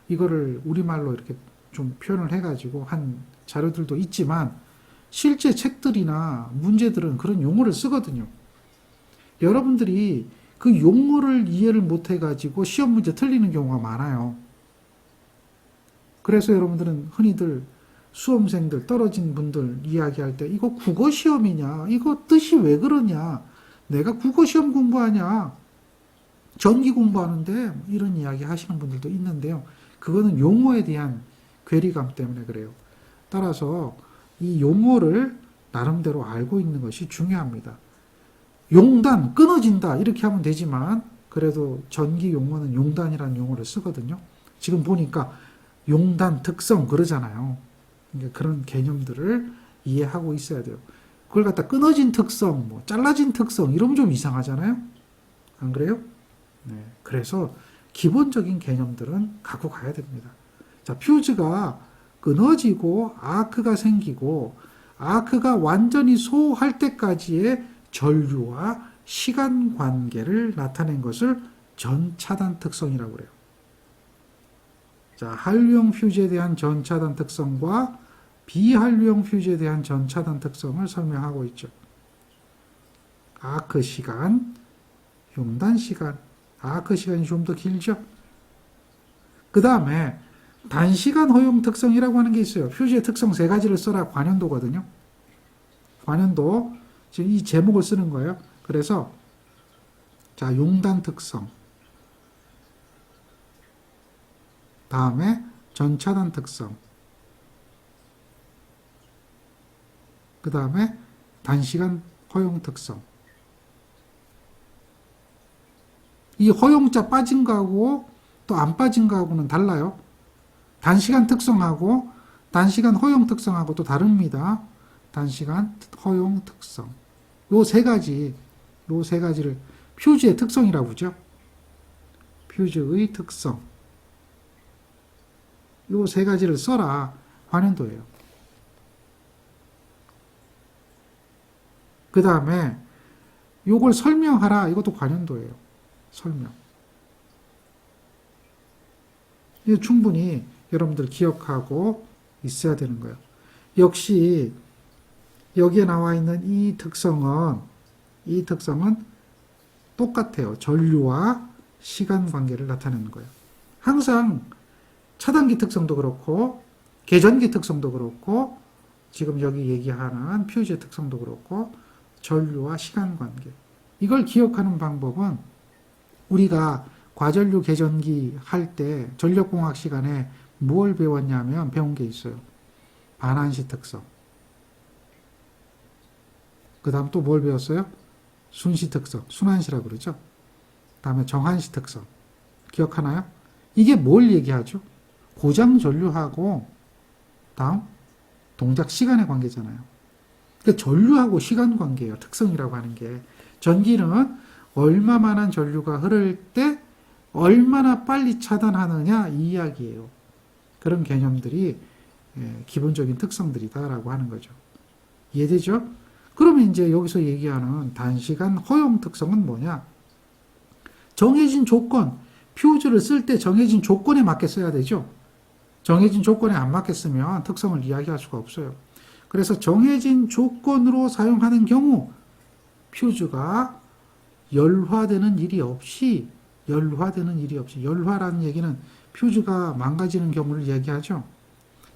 이거를 우리말로 이렇게 좀 표현을 해가지고 한 자료들도 있지만 실제 책들이나 문제들은 그런 용어를 쓰거든요. 여러분들이 그 용어를 이해를 못해가지고 시험 문제 틀리는 경우가 많아요. 그래서 여러분들은 흔히들 수험생들, 떨어진 분들 이야기할 때 이거 국어 시험이냐? 이거 뜻이 왜 그러냐? 내가 국어 시험 공부하냐? 전기 공부하는데 이런 이야기 하시는 분들도 있는데요. 그거는 용어에 대한 괴리감 때문에 그래요. 따라서 이 용어를 나름대로 알고 있는 것이 중요합니다. 용단, 끊어진다 이렇게 하면 되지만 그래도 전기 용어는 용단이라는 용어를 쓰거든요. 지금 보니까 용단 특성 그러잖아요. 그러니까 그런 개념들을 이해하고 있어야 돼요. 그걸 갖다 끊어진 특성, 뭐 잘라진 특성 이러면 좀 이상하잖아요. 안 그래요? 네. 그래서 기본적인 개념들은 갖고 가야 됩니다. 자, 퓨즈가 끊어지고 아크가 생기고 아크가 완전히 소할 때까지의 전류와 시간 관계를 나타낸 것을 전차단 특성이라고 그래요. 자, 한류형 퓨즈에 대한 전차단 특성과 비한류형 퓨즈에 대한 전차단 특성을 설명하고 있죠. 아크 시간, 용단 시간. 아크 시간이 좀 더 길죠. 그 다음에 단시간 허용 특성이라고 하는 게 있어요. 퓨즈의 특성 세 가지를 써라 관연도거든요. 관연도, 지금 이 제목을 쓰는 거예요. 그래서 자, 용단 특성. 다음에 전차단 특성. 그 다음에 단시간 허용 특성. 이 허용자 빠진 거하고 또 안 빠진 거하고는 달라요. 단시간 특성하고 단시간 허용 특성하고 또 다릅니다. 단시간 허용 특성. 요 세 가지를 퓨즈의 특성이라고 하죠. 퓨즈의 특성. 요 세 가지를 써라. 관연도예요. 그 다음에 요걸 설명하라. 이것도 관연도예요. 설명. 이거 충분히 여러분들 기억하고 있어야 되는 거예요. 역시 여기에 나와 있는 이 특성은 똑같아요. 전류와 시간 관계를 나타내는 거예요. 항상 차단기 특성도 그렇고 계전기 특성도 그렇고 지금 여기 얘기하는 퓨즈의 특성도 그렇고 전류와 시간 관계. 이걸 기억하는 방법은 우리가 과전류 계전기 할 때 전력공학 시간에 뭘 배웠냐면 배운 게 있어요. 반환시 특성. 그 다음 또 뭘 배웠어요? 순시 특성. 순환시라고 그러죠. 그 다음에 정환시 특성. 기억하나요? 이게 뭘 얘기하죠? 고장 전류하고 다음 동작 시간의 관계잖아요. 그러니까 전류하고 시간 관계예요. 특성이라고 하는 게. 전기는 얼마만한 전류가 흐를 때 얼마나 빨리 차단하느냐 이 이야기예요. 그런 개념들이 기본적인 특성들이다라고 하는 거죠. 이해되죠? 그러면 이제 여기서 얘기하는 단시간 허용 특성은 뭐냐? 정해진 조건, 퓨즈를 쓸 때 정해진 조건에 맞게 써야 되죠. 정해진 조건에 안 맞게 쓰면 특성을 이야기할 수가 없어요. 그래서 정해진 조건으로 사용하는 경우 퓨즈가 열화되는 일이 없이 열화라는 얘기는 퓨즈가 망가지는 경우를 얘기하죠.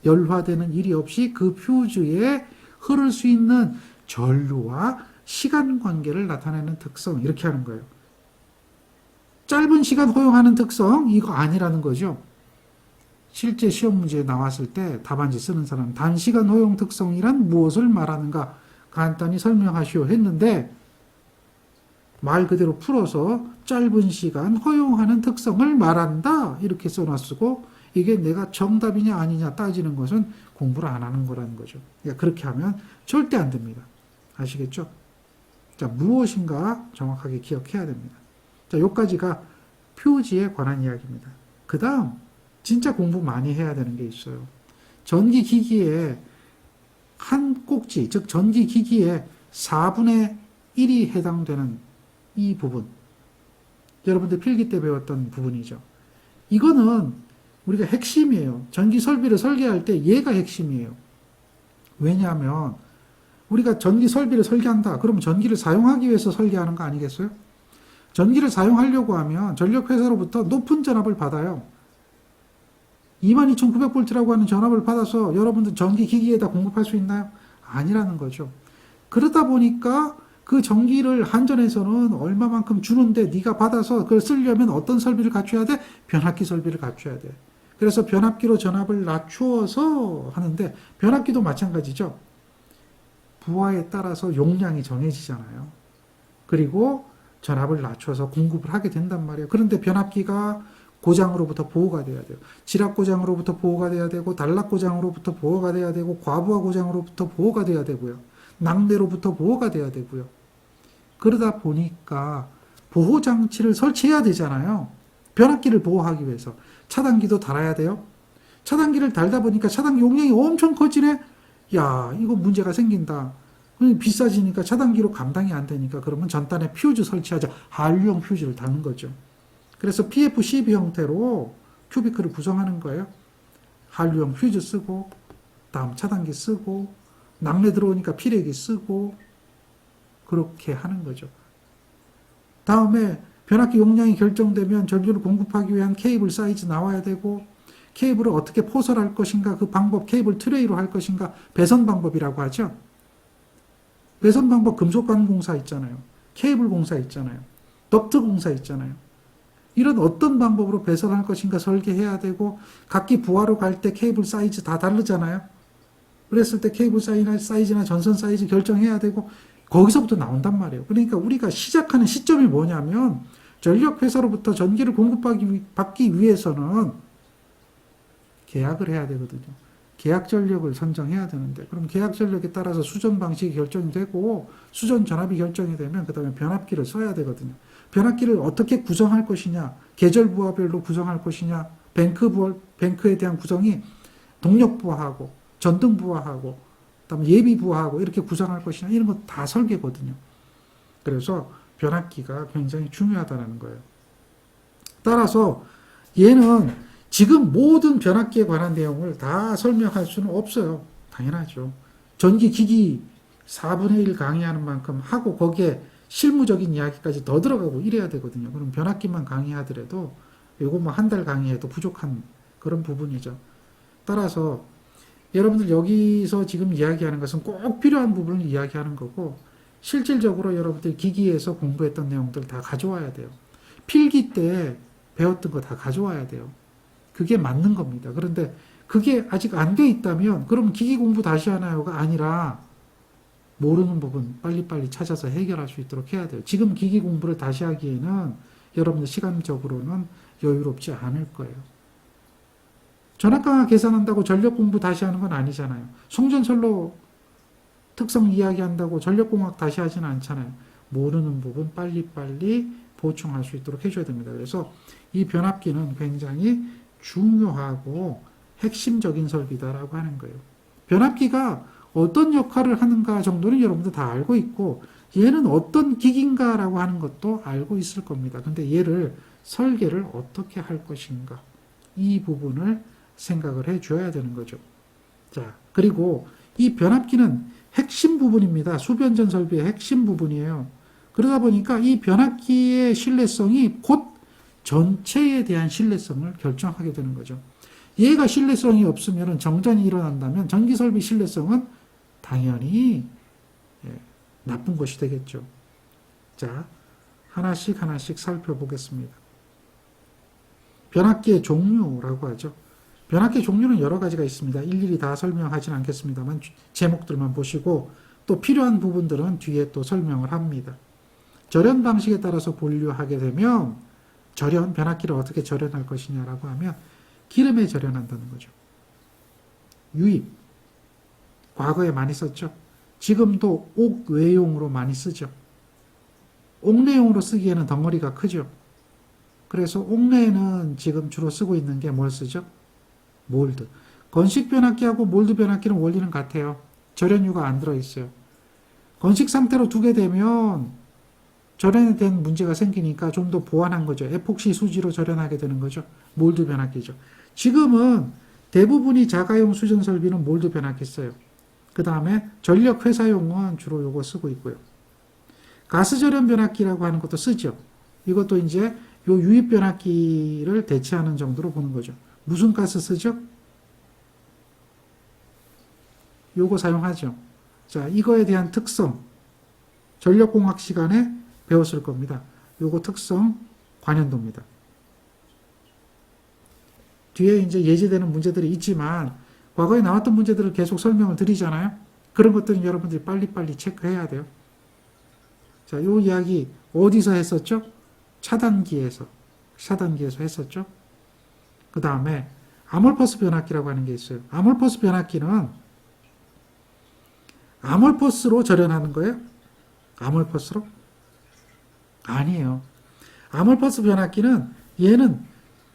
열화되는 일이 없이 그 퓨즈에 흐를 수 있는 전류와 시간 관계를 나타내는 특성 이렇게 하는 거예요. 짧은 시간 허용하는 특성 이거 아니라는 거죠. 실제 시험 문제에 나왔을 때 답안지 쓰는 사람 단시간 허용 특성이란 무엇을 말하는가 간단히 설명하시오 했는데 말 그대로 풀어서 짧은 시간 허용하는 특성을 말한다 이렇게 써놨고 이게 내가 정답이냐 아니냐 따지는 것은 공부를 안 하는 거라는 거죠. 그러니까 그렇게 하면 절대 안 됩니다. 아시겠죠? 자, 무엇인가 정확하게 기억해야 됩니다. 자, 요까지가 퓨즈에 관한 이야기입니다. 그 다음 진짜 공부 많이 해야 되는 게 있어요. 전기기기의 한 꼭지, 즉 전기기기의 4분의 1이 해당되는 이 부분. 여러분들 필기 때 배웠던 부분이죠. 이거는 우리가 핵심이에요. 전기 설비를 설계할 때 얘가 핵심이에요. 왜냐하면 우리가 전기 설비를 설계한다. 그러면 전기를 사용하기 위해서 설계하는 거 아니겠어요? 전기를 사용하려고 하면 전력회사로부터 높은 전압을 받아요. 22,900V라고 하는 전압을 받아서 여러분들 전기기기에다 공급할 수 있나요? 아니라는 거죠. 그러다 보니까 그 전기를 한전에서는 얼마만큼 주는데 네가 받아서 그걸 쓰려면 어떤 설비를 갖춰야 돼? 변압기 설비를 갖춰야 돼. 그래서 변압기로 전압을 낮추어서 하는데 변압기도 마찬가지죠. 부하에 따라서 용량이 정해지잖아요. 그리고 전압을 낮춰서 공급을 하게 된단 말이에요. 그런데 변압기가 고장으로부터 보호가 돼야 돼요. 지락 고장으로부터 보호가 돼야 되고 단락 고장으로부터 보호가 돼야 되고 과부하 고장으로부터 보호가 돼야 되고요. 낙뢰로부터 보호가 돼야 되고요. 그러다 보니까 보호장치를 설치해야 되잖아요. 변압기를 보호하기 위해서. 차단기도 달아야 돼요. 차단기를 달다 보니까 차단기 용량이 엄청 커지네. 야, 이거 문제가 생긴다. 비싸지니까 차단기로 감당이 안 되니까 그러면 전단에 퓨즈 설치하자. 한류형 퓨즈를 달는 거죠. 그래서 PF12 형태로 큐비클을 구성하는 거예요. 한류형 퓨즈 쓰고 다음 차단기 쓰고 낙뢰 들어오니까 피레기 쓰고 그렇게 하는 거죠. 다음에 변압기 용량이 결정되면 전류를 공급하기 위한 케이블 사이즈 나와야 되고 케이블을 어떻게 포설할 것인가 그 방법 케이블 트레이로 할 것인가 배선 방법이라고 하죠. 배선 방법 금속관 공사 있잖아요. 케이블 공사 있잖아요. 덕트 공사 있잖아요. 이런 어떤 방법으로 배선할 것인가 설계해야 되고 각기 부하로 갈 때 케이블 사이즈 다 다르잖아요. 그랬을 때 케이블 사이즈나 전선 사이즈 결정해야 되고 거기서부터 나온단 말이에요. 그러니까 우리가 시작하는 시점이 뭐냐면 전력회사로부터 전기를 공급받기 위해서는 계약을 해야 되거든요. 계약 전력을 선정해야 되는데 그럼 계약 전력에 따라서 수전 방식이 결정이 되고 수전 전압이 결정이 되면 그 다음에 변압기를 써야 되거든요. 변압기를 어떻게 구성할 것이냐 계절 부하별로 구성할 것이냐 뱅크에 대한 구성이 동력 부하하고 전등 부하하고 그다음에 예비 부하하고 이렇게 구성할 것이냐 이런 거 다 설계거든요. 그래서 변압기가 굉장히 중요하다는 거예요. 따라서 얘는 지금 모든 변압기에 관한 내용을 다 설명할 수는 없어요. 당연하죠. 전기기기 4분의 1 강의하는 만큼 하고 거기에 실무적인 이야기까지 더 들어가고 이래야 되거든요. 그럼 변압기만 강의하더라도 이거 뭐 한 달 강의해도 부족한 그런 부분이죠. 따라서 여러분들 여기서 지금 이야기하는 것은 꼭 필요한 부분을 이야기하는 거고, 실질적으로 여러분들이 기기에서 공부했던 내용들 다 가져와야 돼요. 필기 때 배웠던 거 다 가져와야 돼요. 그게 맞는 겁니다. 그런데 그게 아직 안 돼 있다면 그럼 기기 공부 다시 하나요가 아니라 모르는 부분 빨리빨리 찾아서 해결할 수 있도록 해야 돼요. 지금 기기 공부를 다시 하기에는 여러분들 시간적으로는 여유롭지 않을 거예요. 전압 강화 계산한다고 전력 공부 다시 하는 건 아니잖아요. 송전선로 특성 이야기한다고 전력공학 다시 하지는 않잖아요. 모르는 부분 빨리빨리 보충할 수 있도록 해줘야 됩니다. 그래서 이 변압기는 굉장히 중요하고 핵심적인 설비다라고 하는 거예요. 변압기가 어떤 역할을 하는가 정도는 여러분들 다 알고 있고, 얘는 어떤 기기인가라고 하는 것도 알고 있을 겁니다. 근데 얘를 설계를 어떻게 할 것인가, 이 부분을 생각을 해줘야 되는 거죠. 자, 그리고 이 변압기는 핵심 부분입니다. 수변전 설비의 핵심 부분이에요. 그러다 보니까 이 변압기의 신뢰성이 곧 전체에 대한 신뢰성을 결정하게 되는 거죠. 얘가 신뢰성이 없으면, 정전이 일어난다면 전기 설비 신뢰성은 당연히 나쁜 것이 되겠죠. 자, 하나씩 살펴보겠습니다. 변압기의 종류라고 하죠. 변압기 종류는 여러 가지가 있습니다. 일일이 다 설명하지는 않겠습니다만 제목들만 보시고 또 필요한 부분들은 뒤에 또 설명을 합니다. 절연 방식에 따라서 분류하게 되면, 변압기를 어떻게 절연할 것이냐라고 하면 기름에 절연한다는 거죠. 유입, 과거에 많이 썼죠. 지금도 옥외용으로 많이 쓰죠. 옥내용으로 쓰기에는 덩어리가 크죠. 그래서 옥내에는 지금 주로 쓰고 있는 게 뭘 쓰죠? 몰드. 건식 변압기하고 몰드 변압기는 원리는 같아요. 절연유가 안 들어있어요. 건식 상태로 두게 되면 절연에 대한 문제가 생기니까 좀 더 보완한 거죠. 에폭시 수지로 절연하게 되는 거죠. 몰드 변압기죠. 지금은 대부분이 자가용 수전 설비는 몰드 변압기 써요. 그 다음에 전력 회사용은 주로 요거 쓰고 있고요. 가스 절연 변압기라고 하는 것도 쓰죠. 이것도 이제 요 유입 변압기를 대체하는 정도로 보는 거죠. 무슨 가스 쓰죠? 요거 사용하죠. 자, 이거에 대한 특성, 전력공학 시간에 배웠을 겁니다. 요거 특성 관연도입니다. 뒤에 이제 예제되는 문제들이 있지만 과거에 나왔던 문제들을 계속 설명을 드리잖아요. 그런 것들은 여러분들이 빨리빨리 체크해야 돼요. 자, 요 이야기 어디서 했었죠? 차단기에서 했었죠. 그 다음에 아몰퍼스 변압기라고 하는 게 있어요. 아몰퍼스 변압기는 아몰퍼스로 절연하는 거예요? 아몰퍼스로? 아니에요. 아몰퍼스 변압기는 얘는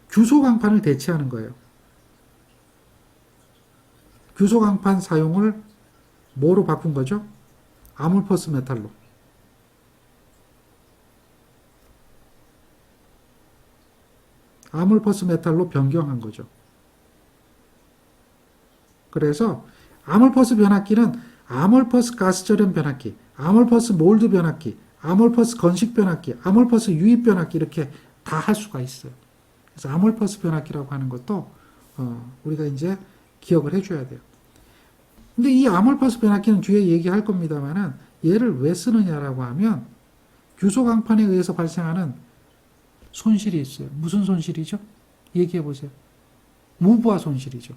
규소광판을 대체하는 거예요. 규소광판 사용을 뭐로 바꾼 거죠? 아몰퍼스 메탈로. 아몰퍼스 메탈로 변경한 거죠. 그래서 아몰퍼스 변압기는 아몰퍼스 가스 절연 변압기, 아몰퍼스 몰드 변압기, 아몰퍼스 건식 변압기, 아몰퍼스 유입 변압기 이렇게 다 할 수가 있어요. 그래서 아몰퍼스 변압기라고 하는 것도 우리가 이제 기억을 해줘야 돼요. 근데 이 아몰퍼스 변압기는 뒤에 얘기할 겁니다만은 얘를 왜 쓰느냐라고 하면 규소 강판에 의해서 발생하는 손실이 있어요. 무슨 손실이죠? 얘기해 보세요. 무부하 손실이죠.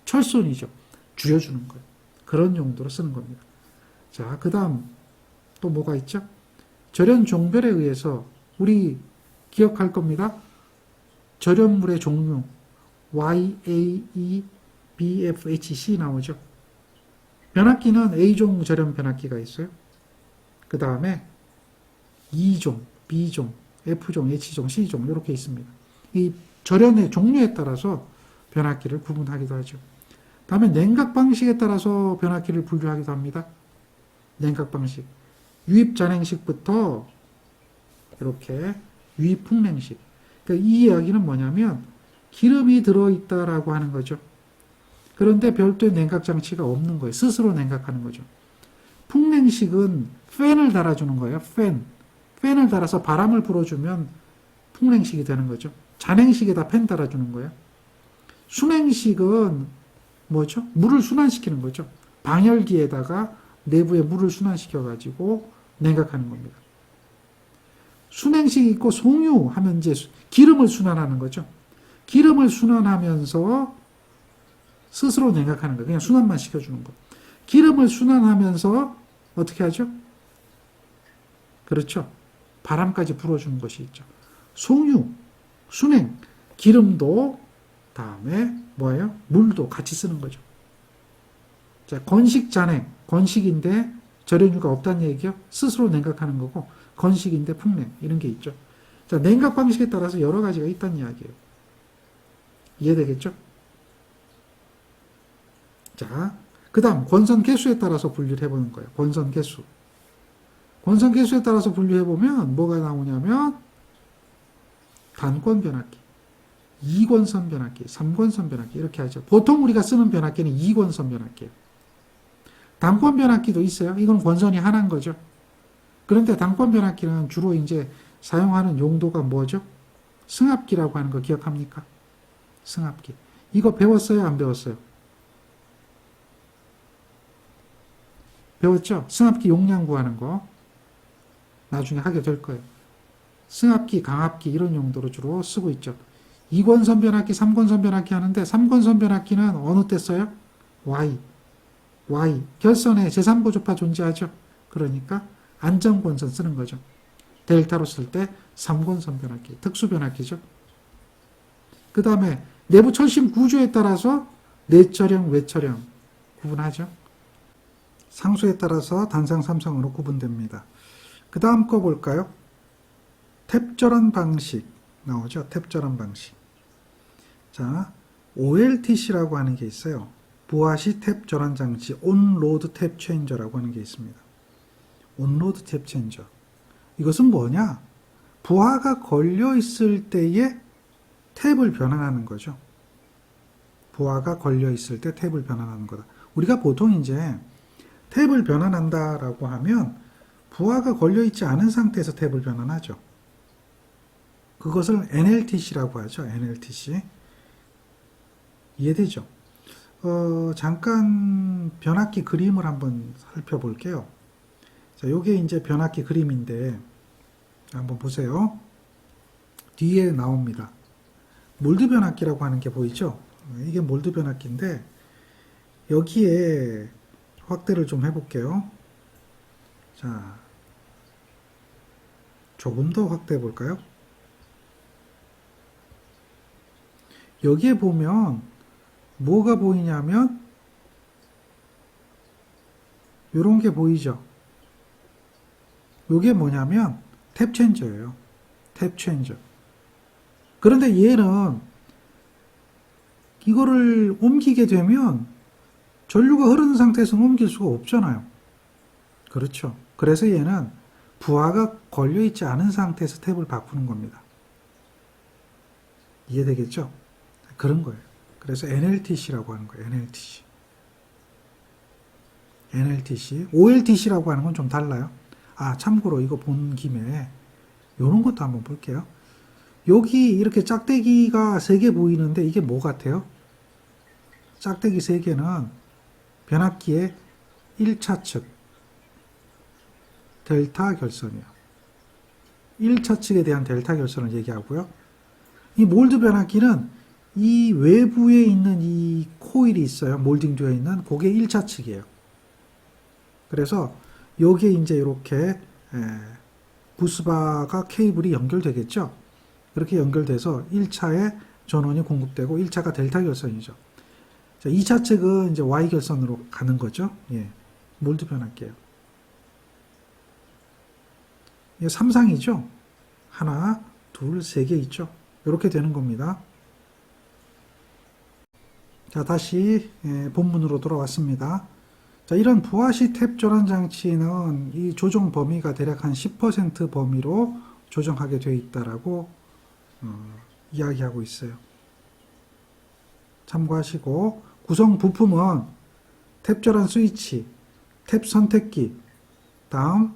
철손이죠. 줄여주는 거예요. 그런 용도로 쓰는 겁니다. 자, 그 다음 또 뭐가 있죠? 절연 종별에 의해서 우리 기억할 겁니다. 절연물의 종류 YAE, BFHC 나오죠. 변압기는 A종 절연 변압기가 있어요. 그 다음에 E종, B종, F종, H종, C종 이렇게 있습니다. 이 절연의 종류에 따라서 변압기를 구분하기도 하죠. 다음에 냉각 방식에 따라서 변압기를 분류하기도 합니다. 냉각 방식. 유입 잔행식부터 이렇게 유입 풍냉식. 그러니까 이 이야기는 뭐냐면 기름이 들어있다라고 하는 거죠. 그런데 별도의 냉각 장치가 없는 거예요. 스스로 냉각하는 거죠. 풍냉식은 팬을 달아주는 거예요. 팬을 달아서 바람을 불어주면 풍냉식이 되는 거죠. 잔행식에다 팬 달아주는 거예요. 순행식은 뭐죠? 물을 순환시키는 거죠. 방열기에다가 내부에 물을 순환시켜 가지고 냉각하는 겁니다. 순행식 있고 송유 하면 이제 기름을 순환하는 거죠. 기름을 순환하면서 스스로 냉각하는 거예요. 그냥 순환만 시켜주는 거. 기름을 순환하면서 어떻게 하죠? 그렇죠. 바람까지 불어주는 것이 있죠. 송유, 순행, 기름도 다음에 뭐예요? 물도 같이 쓰는 거죠. 자, 건식 잔행, 건식인데 절연유가 없다는 얘기요. 스스로 냉각하는 거고 건식인데 풍냉 이런 게 있죠. 자, 냉각 방식에 따라서 여러 가지가 있다는 이야기예요. 이해되겠죠? 자, 그 다음 권선 개수에 따라서 분류를 해보는 거예요. 권선 개수. 권선 개수에 따라서 분류해보면 뭐가 나오냐면 단권 변압기, 2권선 변압기, 3권선 변압기 이렇게 하죠. 보통 우리가 쓰는 변압기는 2권선 변압기예요. 단권 변압기도 있어요. 이건 권선이 하나인 거죠. 그런데 단권 변압기는 주로 이제 사용하는 용도가 뭐죠? 승합기라고 하는 거 기억합니까? 승합기. 이거 배웠어요? 안 배웠어요? 배웠죠? 승합기 용량 구하는 거. 나중에 하게 될 거예요. 승합기, 강압기 이런 용도로 주로 쓰고 있죠. 2권선 변압기, 3권선 변압기 하는데 3권선 변압기는 어느 때 써요? Y. 결선에 제3고주파 존재하죠. 그러니까 안정권선 쓰는 거죠. 델타로 쓸 때 3권선 변압기, 특수 변압기죠. 그 다음에 내부 철심 구조에 따라서 내철형, 외철형 구분하죠. 상수에 따라서 단상, 삼상으로 구분됩니다. 그 다음 거 볼까요? 탭절원 방식 나오죠. 탭절원 방식. 자, OLTC라고 하는 게 있어요. 부하시 탭 절원 장치, 온로드 탭 체인저라고 하는 게 있습니다. 온로드 탭 체인저. 이것은 뭐냐? 부하가 걸려 있을 때에 탭을 변환하는 거죠. 부하가 걸려 있을 때 탭을 변환하는 거다. 우리가 보통 이제 탭을 변환한다라고 하면 부하가 걸려 있지 않은 상태에서 탭을 변환하죠. 그것을 NLTC라고 하죠. NLTC. 이해되죠? 잠깐 변압기 그림을 한번 살펴볼게요. 자, 요게 이제 변압기 그림인데 한번 보세요. 뒤에 나옵니다. 몰드 변압기라고 하는 게 보이죠? 이게 몰드 변압기인데 여기에 확대를 좀 해볼게요. 자, 조금 더 확대해 볼까요? 여기에 보면 뭐가 보이냐면 이런 게 보이죠. 이게 뭐냐면 탭 체인저예요. 탭 체인저. 그런데 얘는 이거를 옮기게 되면 전류가 흐르는 상태에서는 옮길 수가 없잖아요. 그렇죠. 그래서 얘는 부하가 걸려있지 않은 상태에서 탭을 바꾸는 겁니다. 이해되겠죠? 그런 거예요. 그래서 NLTC라고 하는 거예요. NLTC. NLTC. OLTC라고 하는 건 좀 달라요. 아, 참고로 이거 본 김에 이런 것도 한번 볼게요. 여기 이렇게 짝대기가 3개 보이는데 이게 뭐 같아요? 짝대기 3개는 변압기의 1차 측 델타 결선이요. 1차 측에 대한 델타 결선을 얘기하고요. 이 몰드 변압기는 이 외부에 있는 이 코일이 있어요. 몰딩 되어 있는 그게 1차 측이에요. 그래서 여기에 이제 이렇게 부스바가 케이블이 연결되겠죠. 그렇게 연결돼서 1차에 전원이 공급되고 1차가 델타 결선이죠. 자, 2차 측은 이제 Y 결선으로 가는 거죠. 예. 몰드 변압기예요. 이게 3상이죠. 하나, 둘, 3개 있죠. 이렇게 되는 겁니다. 자, 다시 본문으로 돌아왔습니다. 자, 이런 부하시 탭 절원 장치는 이 조정 범위가 대략 한 10% 범위로 조정하게 되어 있다라고 이야기하고 있어요. 참고하시고 구성 부품은 탭 절원 스위치, 탭 선택기, 다음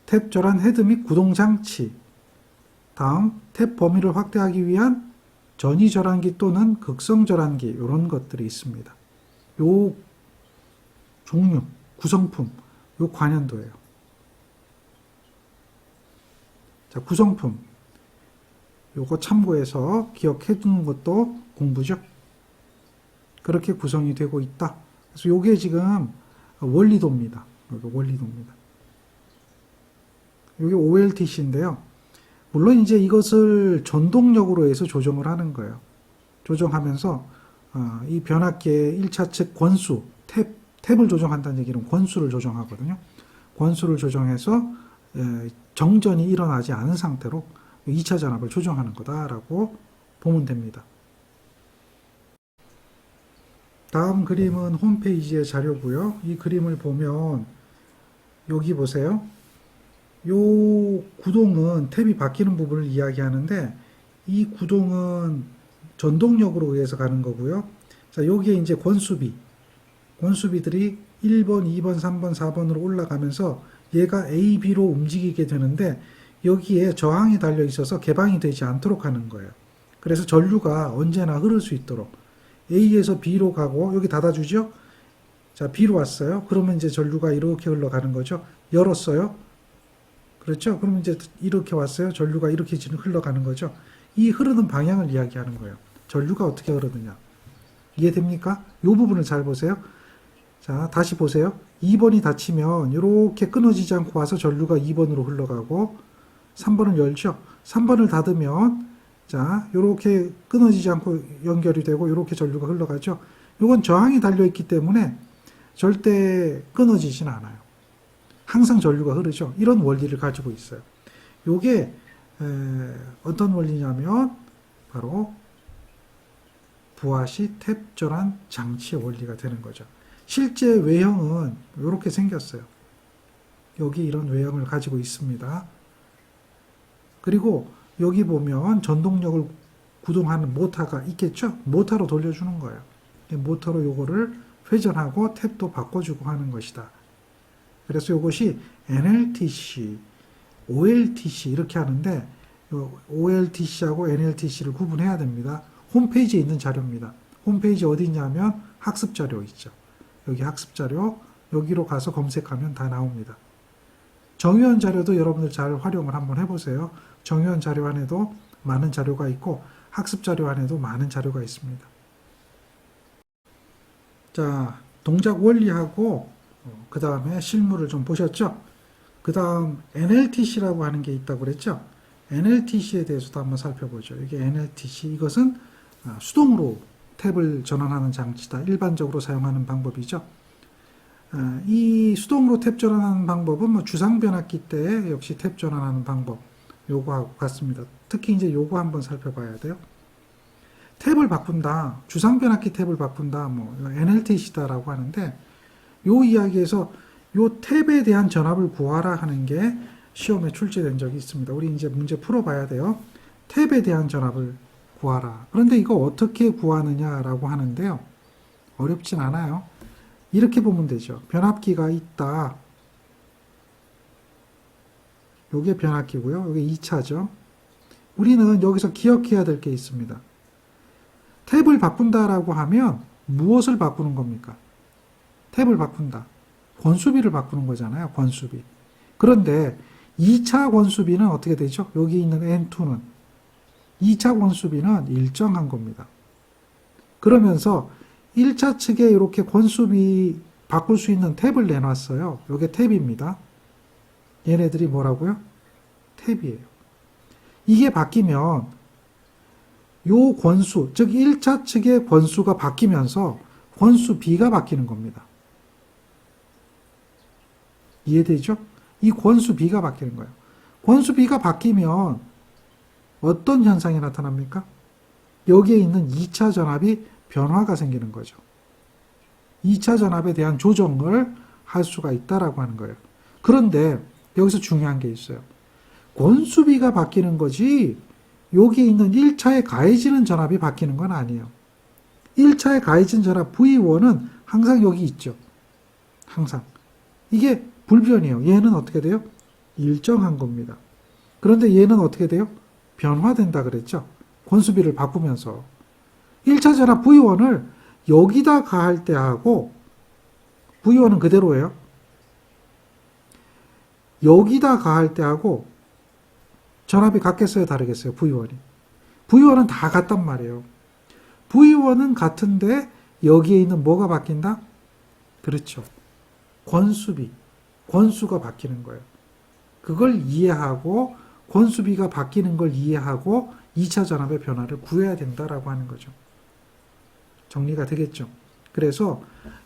탭 절원 헤드 및 구동 장치, 다음 탭 범위를 확대하기 위한 전이절환기 또는 극성절환기 이런 것들이 있습니다. 요 종류, 구성품, 요 관연도예요. 자, 구성품. 요거 참고해서 기억해 두는 것도 공부죠. 그렇게 구성이 되고 있다. 그래서 요게 지금 원리도입니다. 요게 원리도입니다. 요게 OLTC인데요. 물론 이제 이것을 전동력으로 해서 조정을 하는 거예요. 조정하면서 이 변압기의 1차 측 권수, 탭을 조정한다는 얘기는 권수를 조정하거든요. 권수를 조정해서 정전이 일어나지 않은 상태로 2차 전압을 조정하는 거다라고 보면 됩니다. 다음 그림은 홈페이지의 자료고요. 이 그림을 보면 여기 보세요. 요 구동은 탭이 바뀌는 부분을 이야기하는데 이 구동은 전동력으로 의해서 가는 거고요. 자, 여기에 이제 권수비들이 1번, 2번, 3번, 4번으로 올라가면서 얘가 A, B로 움직이게 되는데 여기에 저항이 달려 있어서 개방이 되지 않도록 하는 거예요. 그래서 전류가 언제나 흐를 수 있도록 A에서 B로 가고 여기 닫아주죠. 자, B로 왔어요. 그러면 이제 전류가 이렇게 흘러가는 거죠. 열었어요. 그렇죠? 그러면 이제 이렇게 왔어요. 전류가 이렇게 흘러가는 거죠. 이 흐르는 방향을 이야기하는 거예요. 전류가 어떻게 흐르느냐. 이해됩니까? 이 부분을 잘 보세요. 자, 다시 보세요. 2번이 닫히면 이렇게 끊어지지 않고 와서 전류가 2번으로 흘러가고 3번을 열죠. 3번을 닫으면 자, 이렇게 끊어지지 않고 연결이 되고 이렇게 전류가 흘러가죠. 이건 저항이 달려있기 때문에 절대 끊어지진 않아요. 항상 전류가 흐르죠. 이런 원리를 가지고 있어요. 이게 어떤 원리냐면 바로 부하시 탭 전환 장치의 원리가 되는 거죠. 실제 외형은 이렇게 생겼어요. 여기 이런 외형을 가지고 있습니다. 그리고 여기 보면 전동력을 구동하는 모터가 있겠죠? 모터로 돌려주는 거예요. 모터로 요거를 회전하고 탭도 바꿔주고 하는 것이다. 그래서 이것이 NLTC, OLTC 이렇게 하는데 OLTC하고 NLTC를 구분해야 됩니다. 홈페이지에 있는 자료입니다. 홈페이지 어디 있냐면 학습 자료 있죠. 여기 학습 자료, 여기로 가서 검색하면 다 나옵니다. 정유현 자료도 여러분들 잘 활용을 한번 해보세요. 정유현 자료 안에도 많은 자료가 있고 학습 자료 안에도 많은 자료가 있습니다. 자, 동작 원리하고 그 다음에 실물을 좀 보셨죠? 그 다음 NLTC라고 하는 게 있다고 그랬죠? NLTC에 대해서도 한번 살펴보죠. 이게 NLTC, 이것은 수동으로 탭을 전환하는 장치다. 일반적으로 사용하는 방법이죠. 이 수동으로 탭 전환하는 방법은 뭐 주상 변압기 때 역시 탭 전환하는 방법 요거하고 같습니다. 특히 이제 요거 한번 살펴봐야 돼요. 탭을 바꾼다, 주상 변압기 탭을 바꾼다, 뭐 NLTC다라고 하는데 요 이야기에서 요 탭에 대한 전압을 구하라 하는 게 시험에 출제된 적이 있습니다. 우리 이제 문제 풀어봐야 돼요. 탭에 대한 전압을 구하라. 그런데 이거 어떻게 구하느냐라고 하는데요. 어렵진 않아요. 이렇게 보면 되죠. 변압기가 있다. 요게 변압기고요. 요게 2차죠. 우리는 여기서 기억해야 될 게 있습니다. 탭을 바꾼다라고 하면 무엇을 바꾸는 겁니까? 탭을 바꾼다. 권수비를 바꾸는 거잖아요. 권수비. 그런데 2차 권수비는 어떻게 되죠? 여기 있는 N2는 2차 권수비는 일정한 겁니다. 그러면서 1차 측에 이렇게 권수비 바꿀 수 있는 탭을 내놨어요. 이게 탭입니다. 얘네들이 뭐라고요? 탭이에요. 이게 바뀌면 요 권수, 즉 1차 측의 권수가 바뀌면서 권수 B가 바뀌는 겁니다. 이해되죠? 이 권수 B가 바뀌는 거예요. 권수 B가 바뀌면 어떤 현상이 나타납니까? 여기에 있는 2차 전압이 변화가 생기는 거죠. 2차 전압에 대한 조정을 할 수가 있다라고 하는 거예요. 그런데 여기서 중요한 게 있어요. 권수비가 바뀌는 거지 여기 있는 1차에 가해지는 전압이 바뀌는 건 아니에요. 1차에 가해진 전압 V1은 항상 여기 있죠. 항상. 이게 불변이에요. 얘는 어떻게 돼요? 일정한 겁니다. 그런데 얘는 어떻게 돼요? 변화된다 그랬죠. 권수비를 바꾸면서 1차 전압 V1을 여기다 가할 때 하고 V1은 그대로예요. 여기다 가할 때 하고 전압이 같겠어요, 다르겠어요? V1이. V1은 다 같단 말이에요. V1은 같은데 여기에 있는 뭐가 바뀐다? 그렇죠. 권수비. 권수가 바뀌는 거예요. 그걸 이해하고 권수비가 바뀌는 걸 이해하고 2차 전압의 변화를 구해야 된다라고 하는 거죠. 정리가 되겠죠. 그래서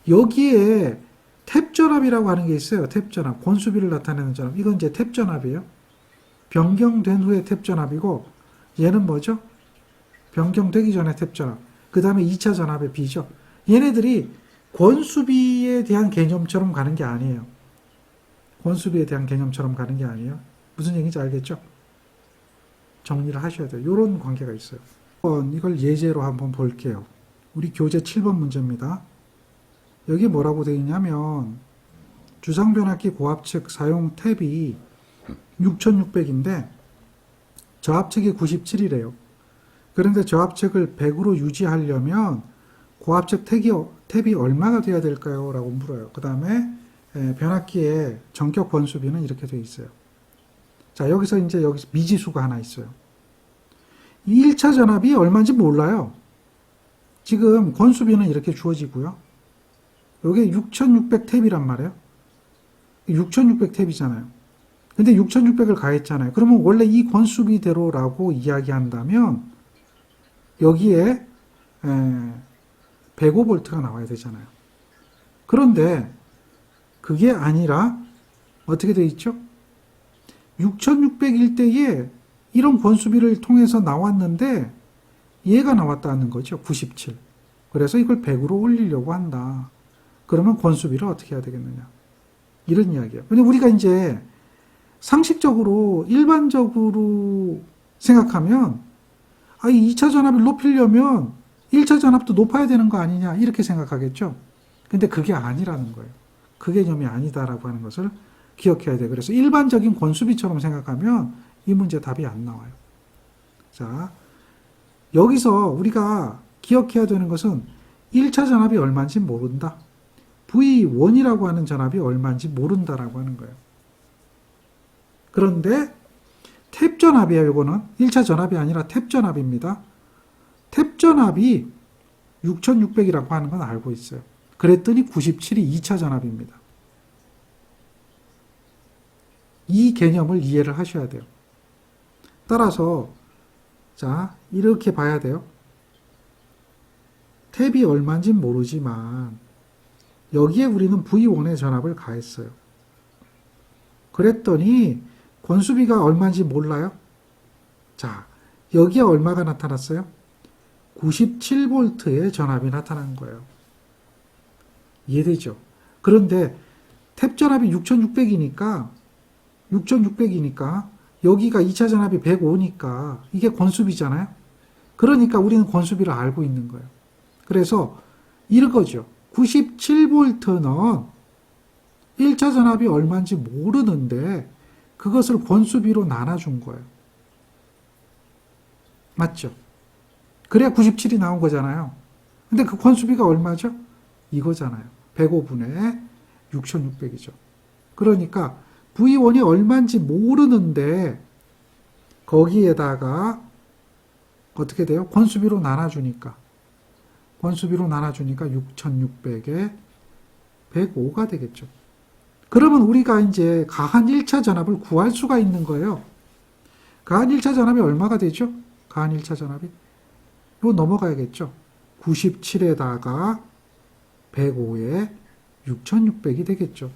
여기에 탭 전압이라고 하는 게 있어요. 탭 전압. 권수비를 나타내는 전압. 이건 이제 탭 전압이에요. 변경된 후에 탭 전압이고 얘는 뭐죠? 변경되기 전에 탭 전압. 그 다음에 2차 전압의 B죠. 얘네들이 권수비에 대한 개념처럼 가는 게 아니에요. 권수비에 대한 개념처럼 가는 게 아니에요. 무슨 얘기인지 알겠죠? 정리를 하셔야 돼요. 이런 관계가 있어요. 이걸 예제로 한번 볼게요. 우리 교재 7번 문제입니다. 여기 뭐라고 되어 있냐면 주상변압기 고압측 사용 탭이 6600인데 저압측이 97이래요. 그런데 저압측을 100으로 유지하려면 고압측 탭이 얼마가 돼야 될까요? 라고 물어요. 그 다음에 변압기의 전격 권수비는 이렇게 되어 있어요. 자, 여기서 이제 여기 미지수가 하나 있어요. 1차 전압이 얼마인지 몰라요. 지금 권수비는 이렇게 주어지고요. 이게 6600 탭이란 말이에요. 6600 탭이잖아요. 근데 6600을 가했잖아요. 그러면 원래 이 권수비대로라고 이야기한다면 여기에 105V가 나와야 되잖아요. 그런데 그게 아니라 어떻게 되어 있죠? 6600일 때에 이런 권수비를 통해서 나왔는데 얘가 나왔다는 거죠. 97. 그래서 이걸 100으로 올리려고 한다. 그러면 권수비를 어떻게 해야 되겠느냐. 이런 이야기예요. 근데 우리가 이제 상식적으로 일반적으로 생각하면 이 2차 전압을 높이려면 1차 전압도 높아야 되는 거 아니냐 이렇게 생각하겠죠. 근데 그게 아니라는 거예요. 그 개념이 아니다라고 하는 것을 기억해야 돼요. 그래서 일반적인 권수비처럼 생각하면 이 문제 답이 안 나와요. 자, 여기서 우리가 기억해야 되는 것은 1차 전압이 얼마인지 모른다. V1이라고 하는 전압이 얼마인지 모른다라고 하는 거예요. 그런데 탭 전압이에요. 이거는 1차 전압이 아니라 탭 전압입니다. 탭 전압이 6600이라고 하는 건 알고 있어요. 그랬더니 97이 2차 전압입니다. 이 개념을 이해를 하셔야 돼요. 따라서 자, 이렇게 봐야 돼요. 탭이 얼마인지 모르지만 여기에 우리는 V1의 전압을 가했어요. 그랬더니 권수비가 얼마인지 몰라요? 자, 여기에 얼마가 나타났어요? 97V의 전압이 나타난 거예요. 이해되죠? 그런데 탭 전압이 6600이니까 여기가 2차 전압이 105니까 이게 권수비잖아요. 그러니까 우리는 권수비를 알고 있는 거예요. 그래서 이거죠. 97V는 1차 전압이 얼마인지 모르는데 그것을 권수비로 나눠준 거예요. 맞죠? 그래야 97이 나온 거잖아요. 근데 그 권수비가 얼마죠? 이거잖아요. 105분의 6600이죠. 그러니까 V1이 얼마인지 모르는데 거기에다가 어떻게 돼요? 권수비로 나눠주니까 6600에 105가 되겠죠. 그러면 우리가 이제 가한 1차 전압을 구할 수가 있는 거예요. 가한 1차 전압이 얼마가 되죠? 가한 1차 전압이 이거 넘어가야겠죠. 97에다가 105에 6600이 되겠죠.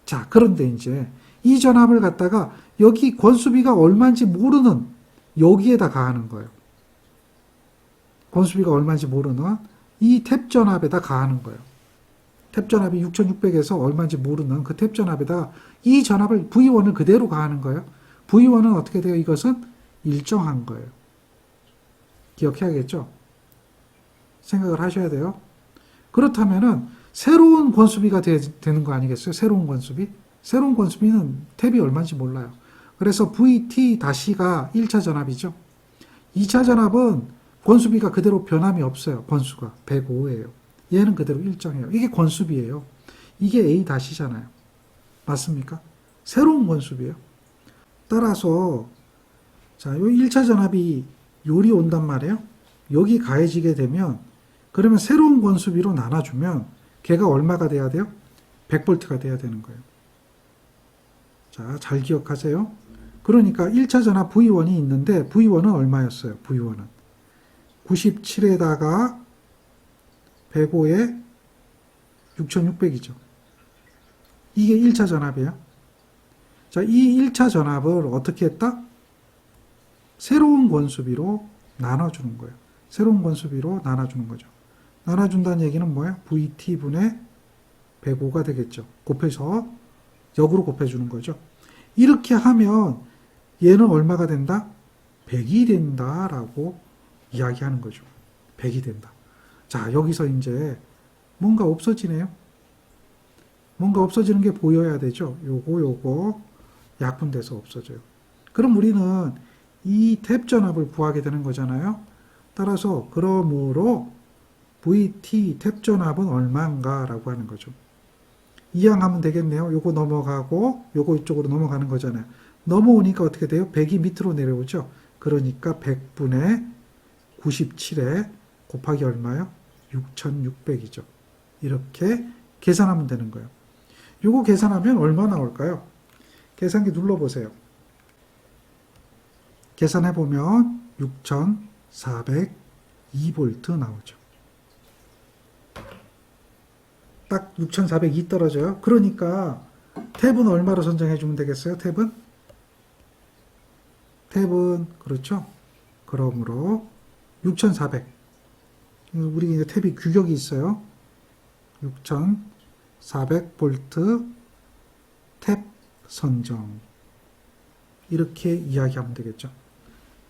자, 그런데 이제 이 전압을 갖다가 여기 권수비가 얼마인지 모르는 여기에다 가하는 거예요. 권수비가 얼마인지 모르는 이 탭 전압에다 가하는 거예요. 탭 전압이 6600에서 얼마인지 모르는 그 탭 전압에다가 이 전압을 V1을 그대로 가하는 거예요. V1은 어떻게 돼요? 이것은 일정한 거예요. 기억해야겠죠? 생각을 하셔야 돼요. 그렇다면은 새로운 권수비가 되는 거 아니겠어요? 새로운 권수비? 새로운 권수비는 탭이 얼마인지 몰라요. 그래서 VT-가 1차 전압이죠. 2차 전압은 권수비가 그대로 변함이 없어요. 권수가 105예요. 얘는 그대로 일정해요. 이게 권수비예요. 이게 A-잖아요. 맞습니까? 새로운 권수비예요. 따라서 자, 요 1차 전압이 요리 온단 말이에요. 여기 가해지게 되면 그러면 새로운 권수비로 나눠주면 걔가 얼마가 돼야 돼요? 100V가 돼야 되는 거예요. 자, 잘 기억하세요. 그러니까 1차 전압 V1이 있는데 V1은 얼마였어요? V1은 97에다가 105에 6600이죠. 이게 1차 전압이에요. 자, 이 1차 전압을 어떻게 했다? 새로운 권수비로 나눠주는 거예요. 새로운 권수비로 나눠주는 거죠. 나눠준다는 얘기는 뭐예요? VT분의 105가 되겠죠. 곱해서 역으로 곱해주는 거죠. 이렇게 하면 얘는 얼마가 된다? 100이 된다라고 이야기하는 거죠. 100이 된다. 자, 여기서 이제 뭔가 없어지네요. 뭔가 없어지는 게 보여야 되죠. 요거 약분돼서 없어져요. 그럼 우리는 이 탭 전압을 구하게 되는 거잖아요. 따라서 그러므로 VT 탭 전압은 얼마인가 라고 하는 거죠. 이항하면 되겠네요. 요거 넘어가고 요거 이쪽으로 넘어가는 거잖아요. 넘어오니까 어떻게 돼요? 100이 밑으로 내려오죠. 그러니까 100분의 97에 곱하기 얼마요? 6600이죠. 이렇게 계산하면 되는 거예요. 요거 계산하면 얼마 나올까요? 계산기 눌러보세요. 계산해보면 6402V 나오죠. 딱 6402 떨어져요. 그러니까 탭은 얼마로 선정해 주면 되겠어요? 탭은 그렇죠. 그러므로 6400. 우리 이제 탭이 규격이 있어요. 6400V 탭 선정. 이렇게 이야기하면 되겠죠.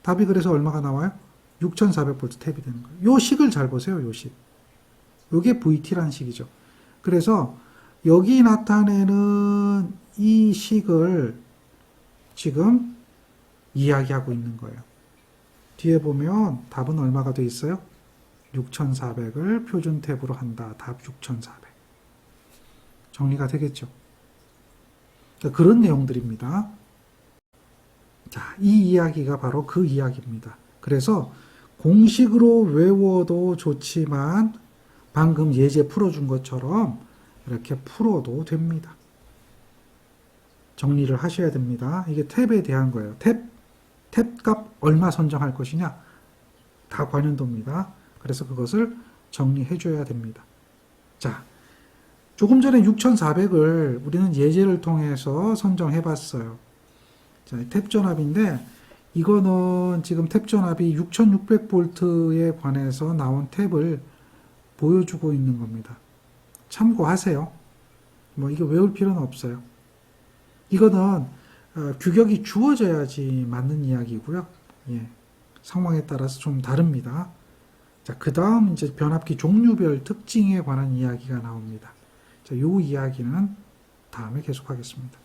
답이 그래서 얼마가 나와요? 6400V 탭이 되는 거예요. 요 식을 잘 보세요. 요 식. 요게 VT라는 식이죠. 그래서 여기 나타내는 이 식을 지금 이야기하고 있는 거예요. 뒤에 보면 답은 얼마가 돼 있어요? 6400을 표준 탭으로 한다. 답 6400. 정리가 되겠죠. 그런 내용들입니다. 자, 이 이야기가 바로 그 이야기입니다. 그래서 공식으로 외워도 좋지만 방금 예제 풀어준 것처럼 이렇게 풀어도 됩니다. 정리를 하셔야 됩니다. 이게 탭에 대한 거예요. 탭 값 얼마 선정할 것이냐? 다 관련도입니다. 그래서 그것을 정리해 줘야 됩니다. 자, 조금 전에 6400을 우리는 예제를 통해서 선정해 봤어요. 자, 탭 전압인데 이거는 지금 탭 전압이 6600V에 관해서 나온 탭을 보여주고 있는 겁니다. 참고하세요. 뭐 이거 외울 필요는 없어요. 이거는 규격이 주어져야지 맞는 이야기고요. 예, 상황에 따라서 좀 다릅니다. 자, 그 다음 이제 변압기 종류별 특징에 관한 이야기가 나옵니다. 자, 요 이야기는 다음에 계속하겠습니다.